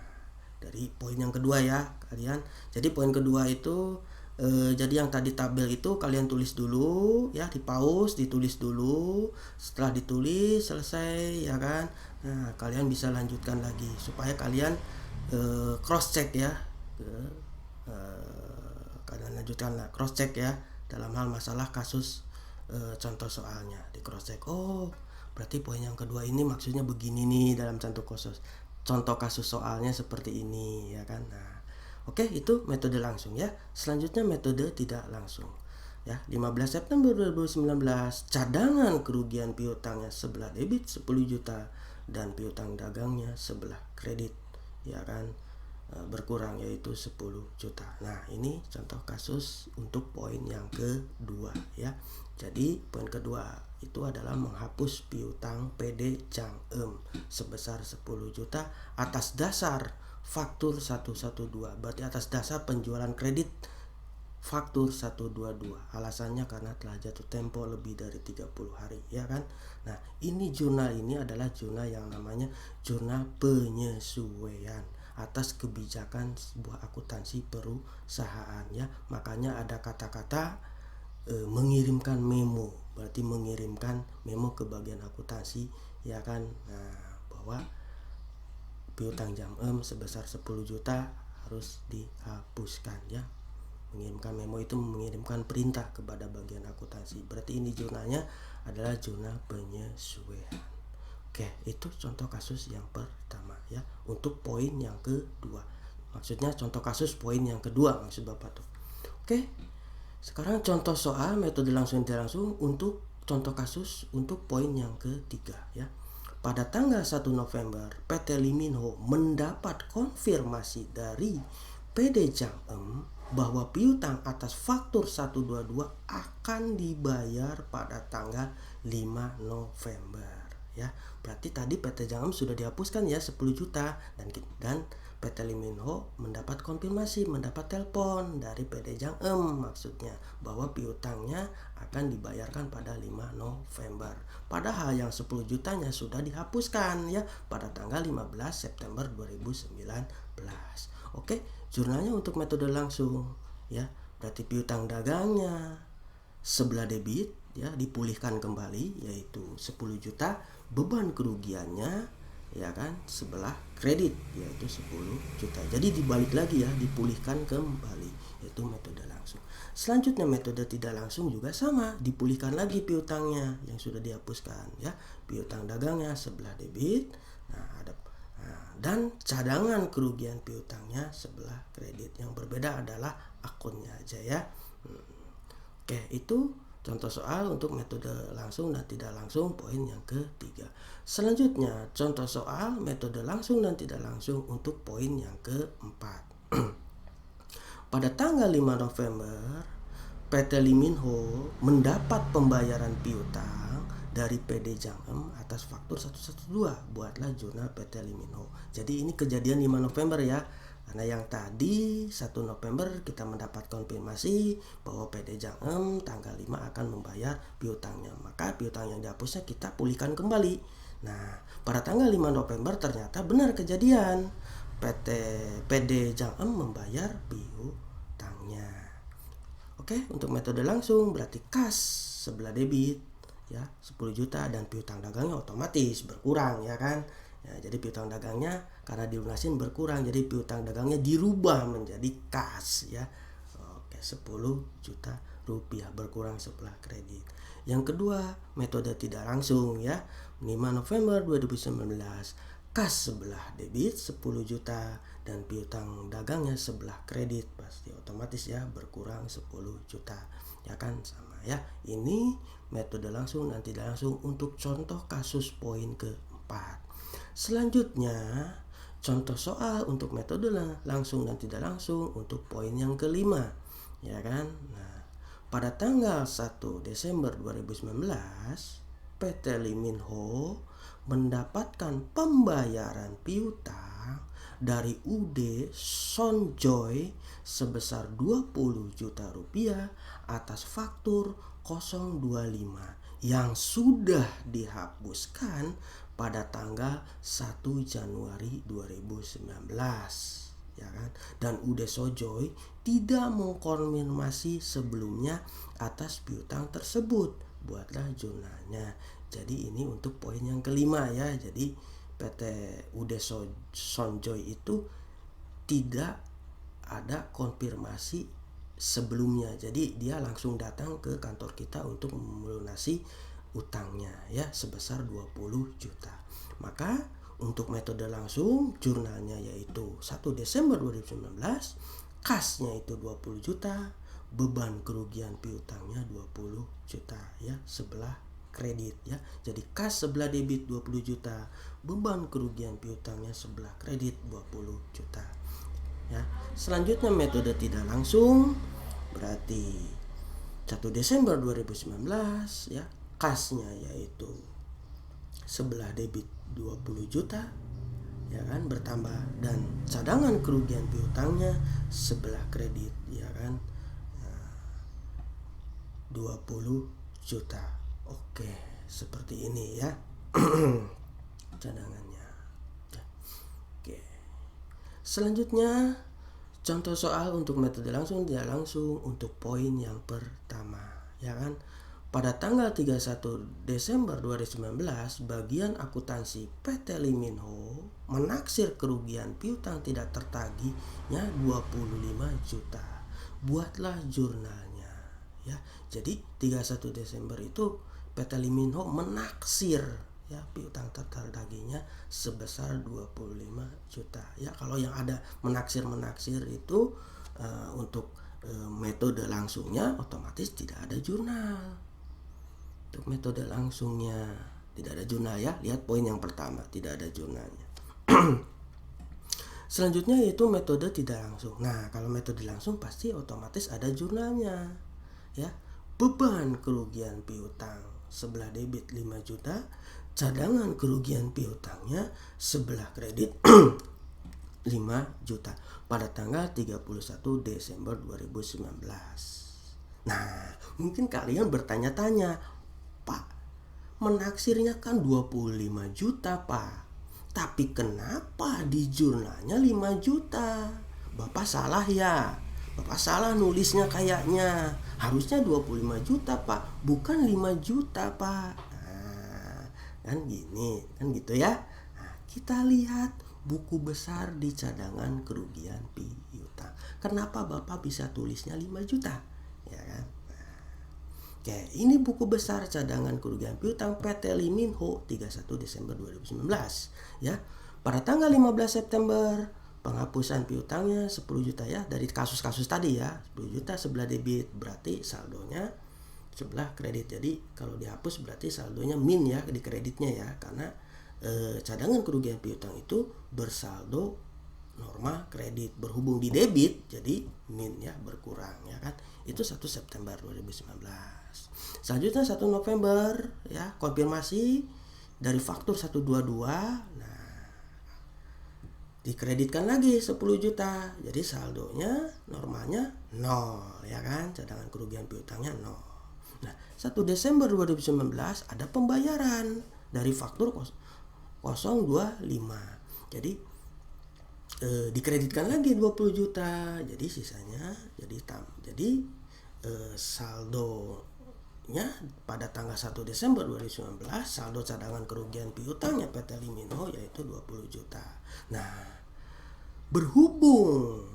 dari poin yang kedua, ya, kalian. Jadi poin kedua itu jadi yang tadi tabel itu kalian tulis dulu, ya, di pause, ditulis dulu. Setelah ditulis selesai, ya kan. Nah, kalian bisa lanjutkan lagi supaya kalian cross check, ya. Kalian lanjutkan lah, cross check, ya, dalam hal masalah kasus contoh soalnya, di cross check. Oh, berarti poin yang kedua ini maksudnya begini nih dalam contoh kasus soalnya seperti ini, ya kan. Nah, oke, itu metode langsung, ya. Selanjutnya metode tidak langsung, ya. 15 September 2019 cadangan kerugian piutangnya sebelah debit 10 juta dan piutang dagangnya sebelah kredit, ya kan, berkurang yaitu 10 juta. Nah, ini contoh kasus untuk poin yang kedua, ya. Jadi poin kedua itu adalah menghapus piutang PD Jang Em sebesar 10 juta atas dasar faktur 112. Berarti atas dasar penjualan kredit faktur 122. Alasannya karena telah jatuh tempo lebih dari 30 hari, ya kan? Nah, ini jurnal ini adalah jurnal yang namanya jurnal penyesuaian atas kebijakan sebuah akuntansi perusahaan, ya. Makanya ada kata-kata mengirimkan memo, berarti mengirimkan memo ke bagian akuntansi, ya kan? Nah, bahwa piutang jam sebesar 10 juta harus dihapuskan, ya. Mengirimkan memo itu mengirimkan perintah kepada bagian akuntansi. Berarti ini jurnalnya adalah jurnal penyesuaian. Oke, itu contoh kasus yang pertama, ya. Untuk poin yang kedua. Maksudnya contoh kasus poin yang kedua maksud Bapak tuh. Oke. Sekarang contoh soal metode langsung tidak langsung untuk contoh kasus untuk poin yang ketiga, ya. Pada tanggal 1 November, PT Liminho mendapat konfirmasi dari PD Jang bahwa piutang atas faktur 122 akan dibayar pada tanggal 5 November, ya. Berarti tadi PT Jang sudah dihapuskan, ya, 10 juta dan PT Liminho mendapat konfirmasi, mendapat telepon dari PD Jang maksudnya bahwa piutangnya akan dibayarkan pada 5 November. Padahal yang 10 jutanya sudah dihapuskan, ya, pada tanggal 15 September 2019. Oke, jurnalnya untuk metode langsung, ya. Berarti piutang dagangnya sebelah debit, ya, dipulihkan kembali yaitu 10 juta, beban kerugiannya, ya kan, sebelah kredit yaitu 10 juta. Jadi dibalik lagi, ya, dipulihkan kembali yaitu metode langsung. Selanjutnya metode tidak langsung juga sama, dipulihkan lagi piutangnya yang sudah dihapuskan, ya. Piutang dagangnya sebelah debit, dan cadangan kerugian piutangnya sebelah kredit. Yang berbeda adalah akunnya aja, ya. Oke, itu contoh soal untuk metode langsung dan tidak langsung poin yang ketiga. Selanjutnya contoh soal metode langsung dan tidak langsung untuk poin yang keempat. Pada tanggal 5 November, PT Liminho mendapat pembayaran piutang dari PD Jang atas faktur 112. Buatlah jurnal PT Liminho. Jadi ini kejadian 5 November, ya. Karena yang tadi 1 November kita mendapat konfirmasi bahwa PD Jang tanggal 5 akan membayar piutangnya. Maka piutang yang dihapusnya kita pulihkan kembali. Nah, pada tanggal 5 November ternyata benar kejadian. PD Jang membayar piutangnya. Oke, untuk metode langsung berarti kas sebelah debit, ya, 10 juta dan piutang dagangnya otomatis berkurang, ya kan? Ya, jadi piutang dagangnya karena dilunasin berkurang, jadi piutang dagangnya dirubah menjadi kas, ya. Oke, 10 juta rupiah berkurang sebelah kredit. Yang kedua, metode tidak langsung, ya. 5 November 2019, kas sebelah debit 10 juta dan piutang dagangnya sebelah kredit, pasti otomatis, ya, berkurang 10 juta. Ya kan, sama, ya. Ini metode langsung dan tidak langsung untuk contoh kasus poin keempat. Selanjutnya contoh soal untuk metode langsung dan tidak langsung untuk poin yang kelima, ya kan. Nah, pada tanggal 1 Desember 2019, PT Liminho mendapatkan pembayaran piutang dari UD Sonjoy sebesar 20 juta rupiah atas faktur 025 yang sudah dihapuskan pada tanggal 1 Januari 2019, ya kan. Dan UD Sonjoy tidak mengkonfirmasi sebelumnya atas piutang tersebut. Buatlah jurnalnya. Jadi ini untuk poin yang kelima, ya. Jadi PT UD Sonjoy itu tidak ada konfirmasi sebelumnya. Jadi dia langsung datang ke kantor kita untuk melunasi utangnya, ya, sebesar 20 juta. Maka untuk metode langsung jurnalnya yaitu 1 Desember 2019, kasnya itu 20 juta, beban kerugian piutangnya 20 juta, ya, sebelah kredit, ya. Jadi kas sebelah debit 20 juta, beban kerugian piutangnya sebelah kredit 20 juta. Ya. Selanjutnya metode tidak langsung berarti 1 Desember 2019, ya, kasnya yaitu sebelah debit 20 juta, ya kan, bertambah dan cadangan kerugian piutangnya sebelah kredit, ya kan. Nah, 20 juta. Oke, seperti ini ya. Cadangannya. Oke. Selanjutnya contoh soal untuk metode langsung tidak langsung untuk poin yang pertama, ya kan? Pada tanggal 31 Desember 2019, bagian akuntansi PT Liminho menaksir kerugian piutang tidak tertagihnya 25 juta. Buatlah jurnalnya, ya. Jadi 31 Desember itu PT Liminho menaksir ya piutang tertagihnya sebesar 25 juta. Ya, kalau yang ada menaksir itu untuk metode langsungnya otomatis tidak ada jurnal. Untuk metode langsungnya tidak ada jurnal ya. Lihat poin yang pertama, tidak ada jurnalnya. Selanjutnya yaitu metode tidak langsung. Nah, kalau metode langsung pasti otomatis ada jurnalnya. Ya. Beban kerugian piutang sebelah debit 5 juta, cadangan kerugian piutangnya sebelah kredit 5 juta pada tanggal 31 Desember 2019. Nah, mungkin kalian bertanya-tanya, Pak, menaksirnya kan 25 juta, Pak. Tapi kenapa di jurnalnya 5 juta? Bapak salah ya? Bapak salah nulisnya kayaknya. Harusnya 25 juta, Pak. Bukan 5 juta, Pak. Nah, kan gini, kan gitu ya. Nah, kita lihat buku besar di cadangan kerugian piutang. Kenapa Bapak bisa tulisnya 5 juta? Ya kan? Oke, ini buku besar cadangan kerugian piutang PT Liminho 31 Desember 2019 ya. Pada tanggal 15 September penghapusan piutangnya 10 juta ya, dari kasus-kasus tadi ya. 10 juta sebelah debit, berarti saldonya sebelah kredit. Jadi kalau dihapus berarti saldonya min ya di kreditnya ya, karena cadangan kerugian piutang itu bersaldo normal kredit, berhubung di debit jadi min ya, berkurang ya kan. Itu 1 September 2019. Selanjutnya 1 November ya, konfirmasi dari faktur 122. Nah, dikreditkan lagi 10 juta. Jadi saldonya normalnya 0 ya kan, cadangan kerugian piutangnya 0. Nah, 1 Desember 2019 ada pembayaran dari faktur 025. Jadi dikreditkan lagi 20 juta. Jadi sisanya jadi saldonya pada tanggal 1 Desember 2019 saldo cadangan kerugian piutangnya PT Liminho yaitu 20 juta. Nah, berhubung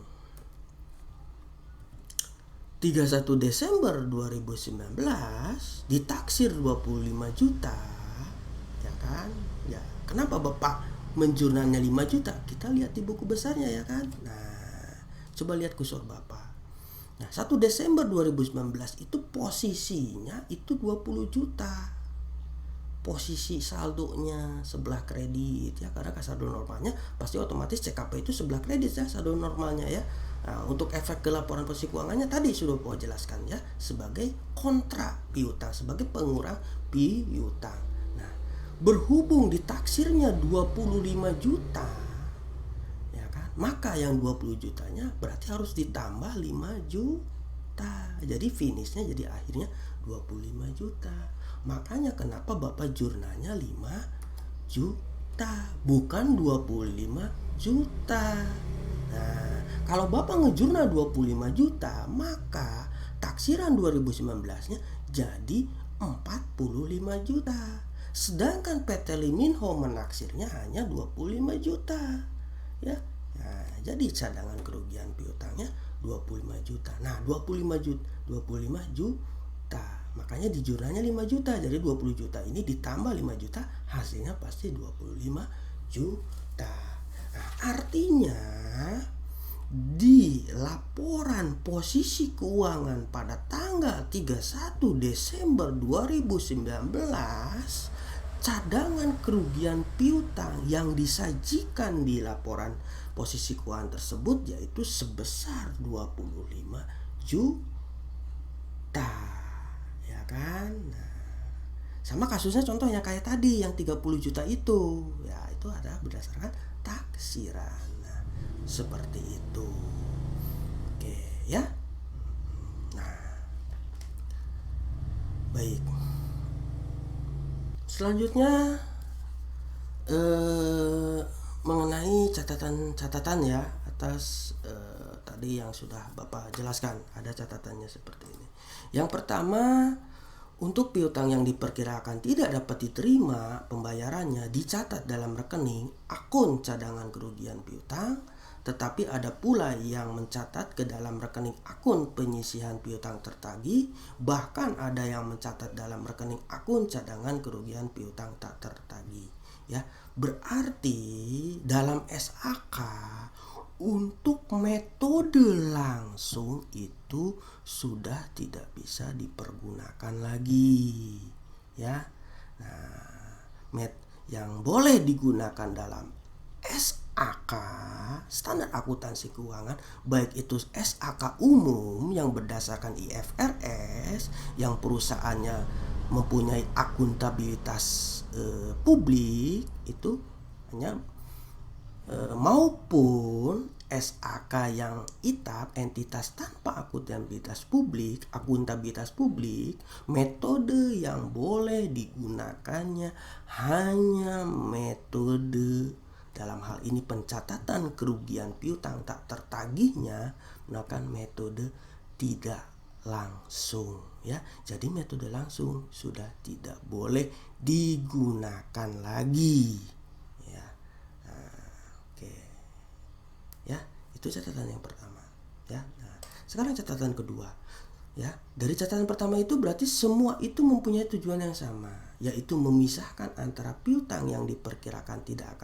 31 Desember 2019 ditaksir 25 juta ya kan? Ya, kenapa Bapak menjurnalnya 5 juta? Kita lihat di buku besarnya ya kan. Nah, coba lihat kursor Bapak. Nah, 1 Desember 2019 itu posisinya itu 20 juta. Posisi saldonya sebelah kredit ya, karena saldo normalnya pasti otomatis CKP itu sebelah kredit ya, saldo normalnya ya. Nah, untuk efek ke laporan posisi keuangannya tadi sudah saya jelaskan ya, sebagai kontra piutang, sebagai pengurang piutang. Nah, berhubung ditaksirnya 25 juta maka yang 20 jutanya berarti harus ditambah 5 juta. Jadi finishnya jadi akhirnya 25 juta. Makanya kenapa Bapak jurnalnya 5 juta bukan 25 juta. Nah, kalau Bapak ngejurnal 25 juta maka taksiran 2019-nya jadi 45 juta. Sedangkan PT Liminho menaksirnya hanya 25 juta. Ya. Nah, jadi cadangan kerugian piutangnya 25 juta. Nah, 25 juta. Makanya di jurnalnya 5 juta. Jadi 20 juta ini ditambah 5 juta, hasilnya pasti 25 juta. Nah, artinya di laporan posisi keuangan pada tanggal 31 Desember 2019, cadangan kerugian piutang yang disajikan di laporan posisi keuangan tersebut yaitu sebesar 25 juta ya kan. Nah, sama kasusnya contohnya kayak tadi yang 30 juta itu ya, itu adalah berdasarkan taksiran. Nah, seperti itu. Oke ya. Nah, Baik. Selanjutnya mengenai catatan ya atas tadi yang sudah Bapak jelaskan, ada catatannya seperti ini. Yang pertama, untuk piutang yang diperkirakan tidak dapat diterima pembayarannya dicatat dalam rekening akun cadangan kerugian piutang, tetapi ada pula yang mencatat ke dalam rekening akun penyisihan piutang tertagih, bahkan ada yang mencatat dalam rekening akun cadangan kerugian piutang tak tertagih. Ya, berarti dalam SAK untuk metode langsung itu sudah tidak bisa dipergunakan lagi, ya. Nah, yang boleh digunakan dalam SAK standar akuntansi keuangan, baik itu SAK umum yang berdasarkan IFRS yang perusahaannya mempunyai akuntabilitas publik itu hanya maupun SAK yang ITAP entitas tanpa akuntabilitas publik, metode yang boleh digunakannya hanya metode dalam hal ini pencatatan kerugian piutang tak tertagihnya menggunakan metode tidak langsung, ya. Jadi metode langsung sudah tidak boleh digunakan lagi, ya. Oke. Ya, itu catatan yang pertama, ya. Nah, sekarang catatan kedua, ya. Dari catatan pertama itu berarti semua itu mempunyai tujuan yang sama, yaitu memisahkan antara piutang yang diperkirakan tidak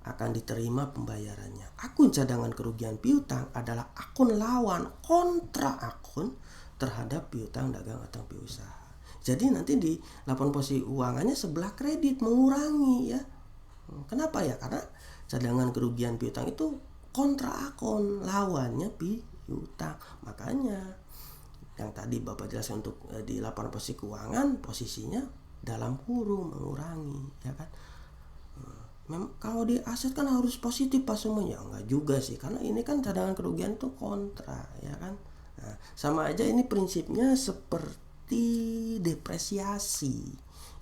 akan diterima pembayarannya. Akun cadangan kerugian piutang adalah akun lawan kontra akun terhadap piutang dagang atau piusaha. Jadi nanti di laporan posisi keuangannya sebelah kredit mengurangi, ya. Kenapa ya? Karena cadangan kerugian piutang itu kontra akun, lawannya piutang. Makanya yang tadi Bapak jelaskan untuk di laporan posisi keuangan posisinya dalam kurung mengurangi, ya kan? Kalau di aset kan harus positif pas semuanya, enggak juga sih, karena ini kan cadangan kerugian itu kontra, ya kan. Nah, sama aja ini prinsipnya seperti depresiasi,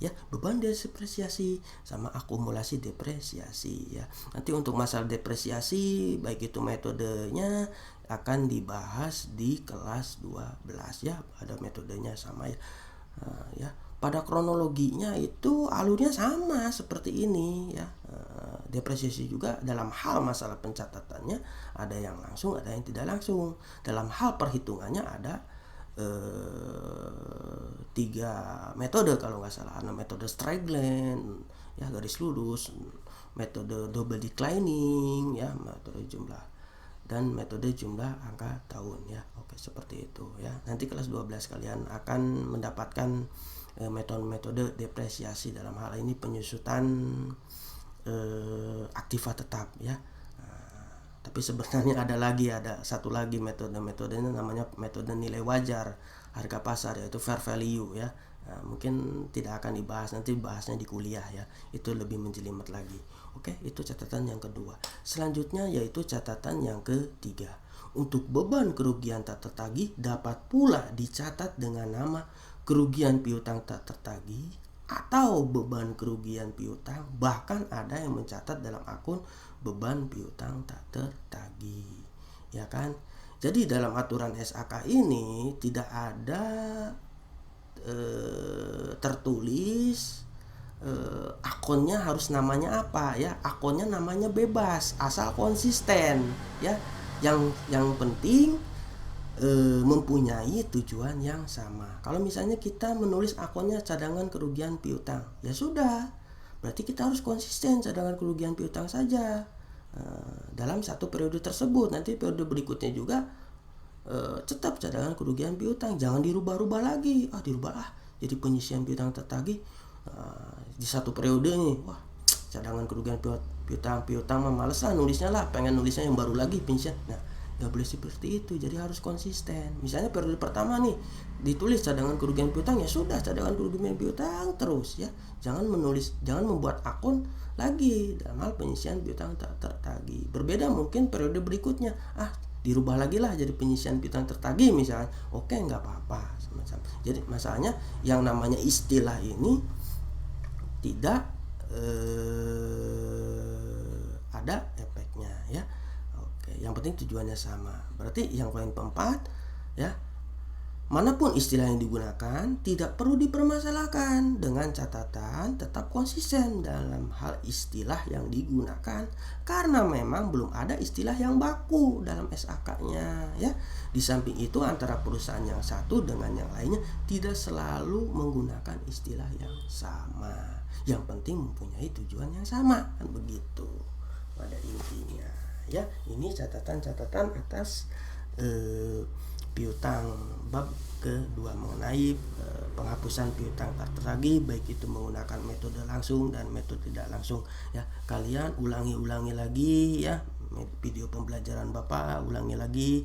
ya, beban depresiasi sama akumulasi depresiasi, ya. Nanti untuk masalah depresiasi baik itu metodenya akan dibahas di kelas 12, ya, ada metodenya sama, ya. Ya, pada kronologinya itu alurnya sama seperti ini, ya. Depresiasi juga dalam hal masalah pencatatannya ada yang langsung, ada yang tidak langsung. Dalam hal perhitungannya ada 3 metode kalau nggak salah. Ada metode straight line, ya, garis lurus, metode double declining, ya, metode jumlah, dan metode jumlah angka tahun, ya. Oke, seperti itu, ya. Nanti kelas 12 kalian akan mendapatkan metode depresiasi, dalam hal ini penyusutan aktiva tetap, ya. Tapi sebenarnya ada satu lagi metodenya namanya metode nilai wajar harga pasar, yaitu fair value, ya. Mungkin tidak akan dibahas, nanti bahasnya di kuliah, ya. Itu lebih menjelimet lagi. Oke, itu catatan yang kedua. Selanjutnya yaitu catatan yang ketiga. Untuk beban kerugian tak tertagih dapat pula dicatat dengan nama kerugian piutang tak tertagih atau beban kerugian piutang, bahkan ada yang mencatat dalam akun beban piutang tak tertagih, ya kan. Jadi dalam aturan SAK ini tidak ada tertulis akunnya harus namanya apa, ya. Akunnya namanya bebas asal konsisten, ya. Yang penting mempunyai tujuan yang sama. Kalau misalnya kita menulis akunnya cadangan kerugian piutang, ya sudah, berarti kita harus konsisten cadangan kerugian piutang saja dalam satu periode tersebut. Nanti periode berikutnya juga tetap cadangan kerugian piutang, jangan dirubah-rubah lagi. Jadi penyisihan piutang tertagih di satu periode nih, wah, cadangan kerugian piutang mah males lah nulisnya, lah pengen nulisnya yang baru lagi penyisihan. Nah, nggak boleh seperti itu, jadi harus konsisten. Misalnya periode pertama nih ditulis cadangan kerugian piutang, ya sudah cadangan kerugian piutang terus, ya. Jangan membuat akun lagi dalam hal penyisihan piutang tak tertagih. Berbeda mungkin periode berikutnya, dirubah lagi lah jadi penyisian piutang tertagih misalnya, oke, nggak apa-apa semacam. Jadi masalahnya yang namanya istilah ini tidak ada efeknya ya. Oke, yang penting tujuannya sama. Berarti yang poin keempat ya, manapun istilah yang digunakan tidak perlu dipermasalahkan, dengan catatan tetap konsisten dalam hal istilah yang digunakan, karena memang belum ada istilah yang baku dalam SAK-nya ya. Di samping itu antara perusahaan yang satu dengan yang lainnya tidak selalu menggunakan istilah yang sama. Yang penting mempunyai tujuan yang sama, kan begitu pada intinya ya. Ini catatan-catatan atas piutang bab kedua mengenai penghapusan piutang tak tertagih, baik itu menggunakan metode langsung dan metode tidak langsung ya. Kalian ulangi lagi ya video pembelajaran Bapak, ulangi lagi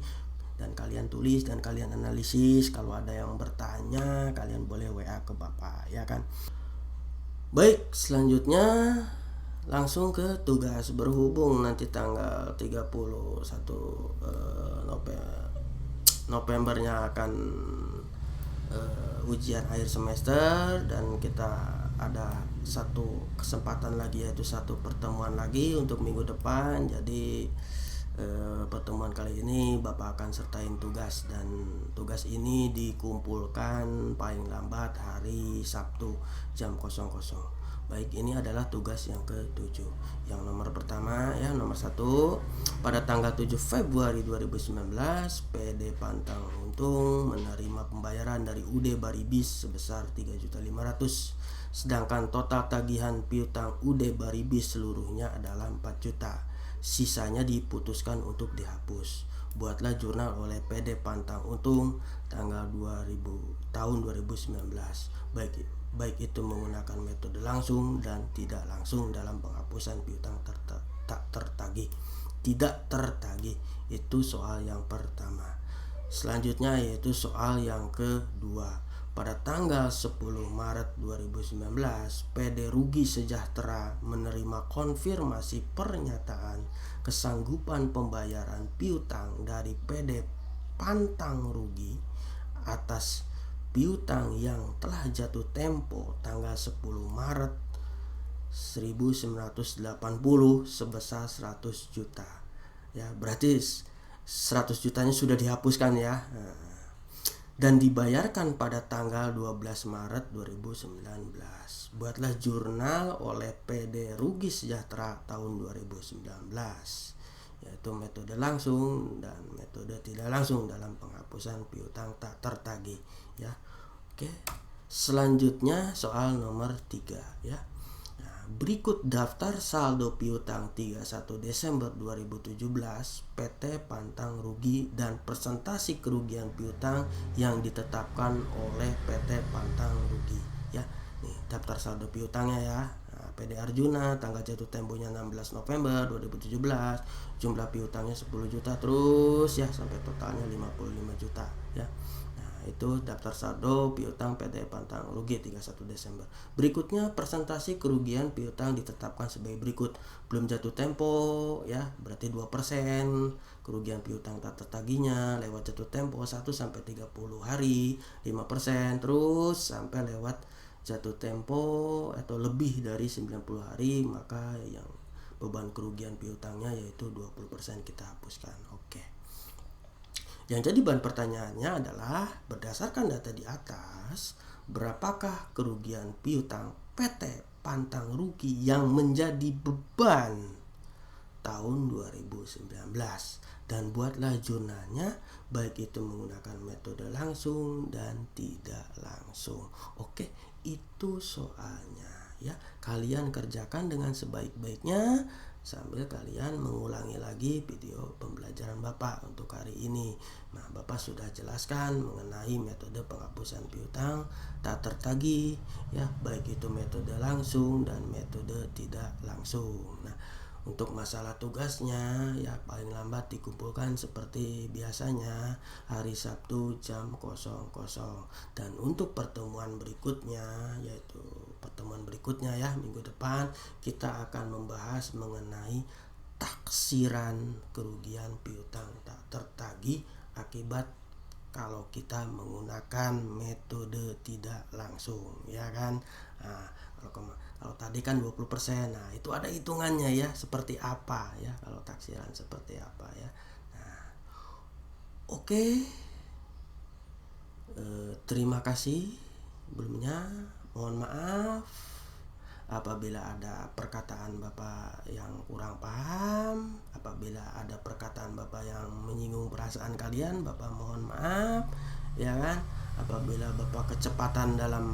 dan kalian tulis dan kalian analisis. Kalau ada yang bertanya kalian boleh WA ke Bapak ya kan. Baik, selanjutnya langsung ke tugas. Berhubung nanti tanggal 31 Novembernya akan ujian akhir semester, dan kita ada satu kesempatan lagi, yaitu satu pertemuan lagi untuk minggu depan. Jadi pertemuan kali ini Bapak akan sertain tugas, dan tugas ini dikumpulkan paling lambat hari Sabtu jam 00. Baik, ini adalah tugas yang ke-7. Yang nomor pertama ya, nomor 1, pada tanggal 7 Februari 2019 PD Pantang Untung menerima pembayaran dari UD Baribis sebesar 3.500.000, sedangkan total tagihan piutang UD Baribis seluruhnya adalah 4 juta. Sisanya diputuskan untuk dihapus. Buatlah jurnal oleh PD Pantang Untung tanggal 2019, baik itu menggunakan metode langsung dan tidak langsung dalam penghapusan piutang tak tertagih. Tidak tertagih itu soal yang pertama. Selanjutnya yaitu soal yang kedua. Pada tanggal 10 Maret 2019 PD Rugi Sejahtera menerima konfirmasi pernyataan kesanggupan pembayaran piutang dari PD Pantang Rugi atas piutang yang telah jatuh tempo tanggal 10 Maret 1980 sebesar 100 juta. Ya, berarti 100 jutanya sudah dihapuskan ya. Dan dibayarkan pada tanggal 12 Maret 2019. Buatlah jurnal oleh PD Rugi Sejahtera tahun 2019, yaitu metode langsung dan metode tidak langsung dalam penghapusan piutang tak tertagih ya. Oke. Selanjutnya soal nomor 3 ya. Nah, berikut daftar saldo piutang 31 Desember 2017 PT Pantang Rugi dan presentasi kerugian piutang yang ditetapkan oleh PT Pantang Rugi ya. Nih, daftar saldo piutangnya ya. PD Arjuna tanggal jatuh temponya 16 November 2017, jumlah piutangnya 10 juta terus ya sampai totalnya 55 juta ya. Nah, itu daftar saldo piutang PT Pantang Rugi 31 Desember. Berikutnya presentasi kerugian piutang ditetapkan sebagai berikut. Belum jatuh tempo ya, berarti 2% kerugian piutang tak tertagihnya. Lewat jatuh tempo 1 sampai 30 hari 5%, terus sampai lewat jatuh tempo atau lebih dari 90 hari maka yang beban kerugian piutangnya yaitu 20% kita hapuskan. Oke. Yang jadi bahan pertanyaannya adalah berdasarkan data di atas, berapakah kerugian piutang PT Pantang Rugi yang menjadi beban tahun 2019, dan buatlah jurnalnya baik itu menggunakan metode langsung dan tidak langsung. Oke, itu soalnya ya. Kalian kerjakan dengan sebaik-baiknya sambil kalian mengulangi lagi video pembelajaran Bapak untuk hari ini. Nah, Bapak sudah jelaskan mengenai metode penghapusan piutang tak tertagih ya, baik itu metode langsung dan metode tidak langsung. Nah, untuk masalah tugasnya ya paling lambat dikumpulkan seperti biasanya hari Sabtu jam 00. Dan untuk pertemuan berikutnya, yaitu pertemuan berikutnya ya minggu depan, kita akan membahas mengenai tax taksiran kerugian piutang tak tertagih akibat kalau kita menggunakan metode tidak langsung, ya kan. Nah, kalau tadi kan 20%. Nah, itu ada hitungannya ya, seperti apa ya kalau taksiran seperti apa ya. Nah, oke. Terima kasih. Sebelumnya mohon maaf apabila ada perkataan Bapak yang kurang paham, apabila ada perkataan Bapak yang menyinggung perasaan kalian, Bapak mohon maaf, ya kan. Apabila Bapak kecepatan dalam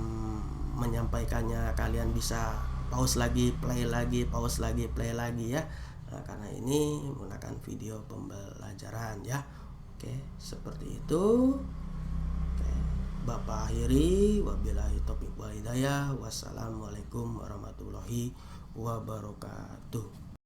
menyampaikannya, kalian bisa pause lagi, play lagi, pause lagi, play lagi ya. Nah, karena ini menggunakan video pembelajaran ya. Oke, seperti itu. Bapak akhiri, wabillahi taufiq wal hidayah. Wassalamualaikum warahmatullahi wabarakatuh.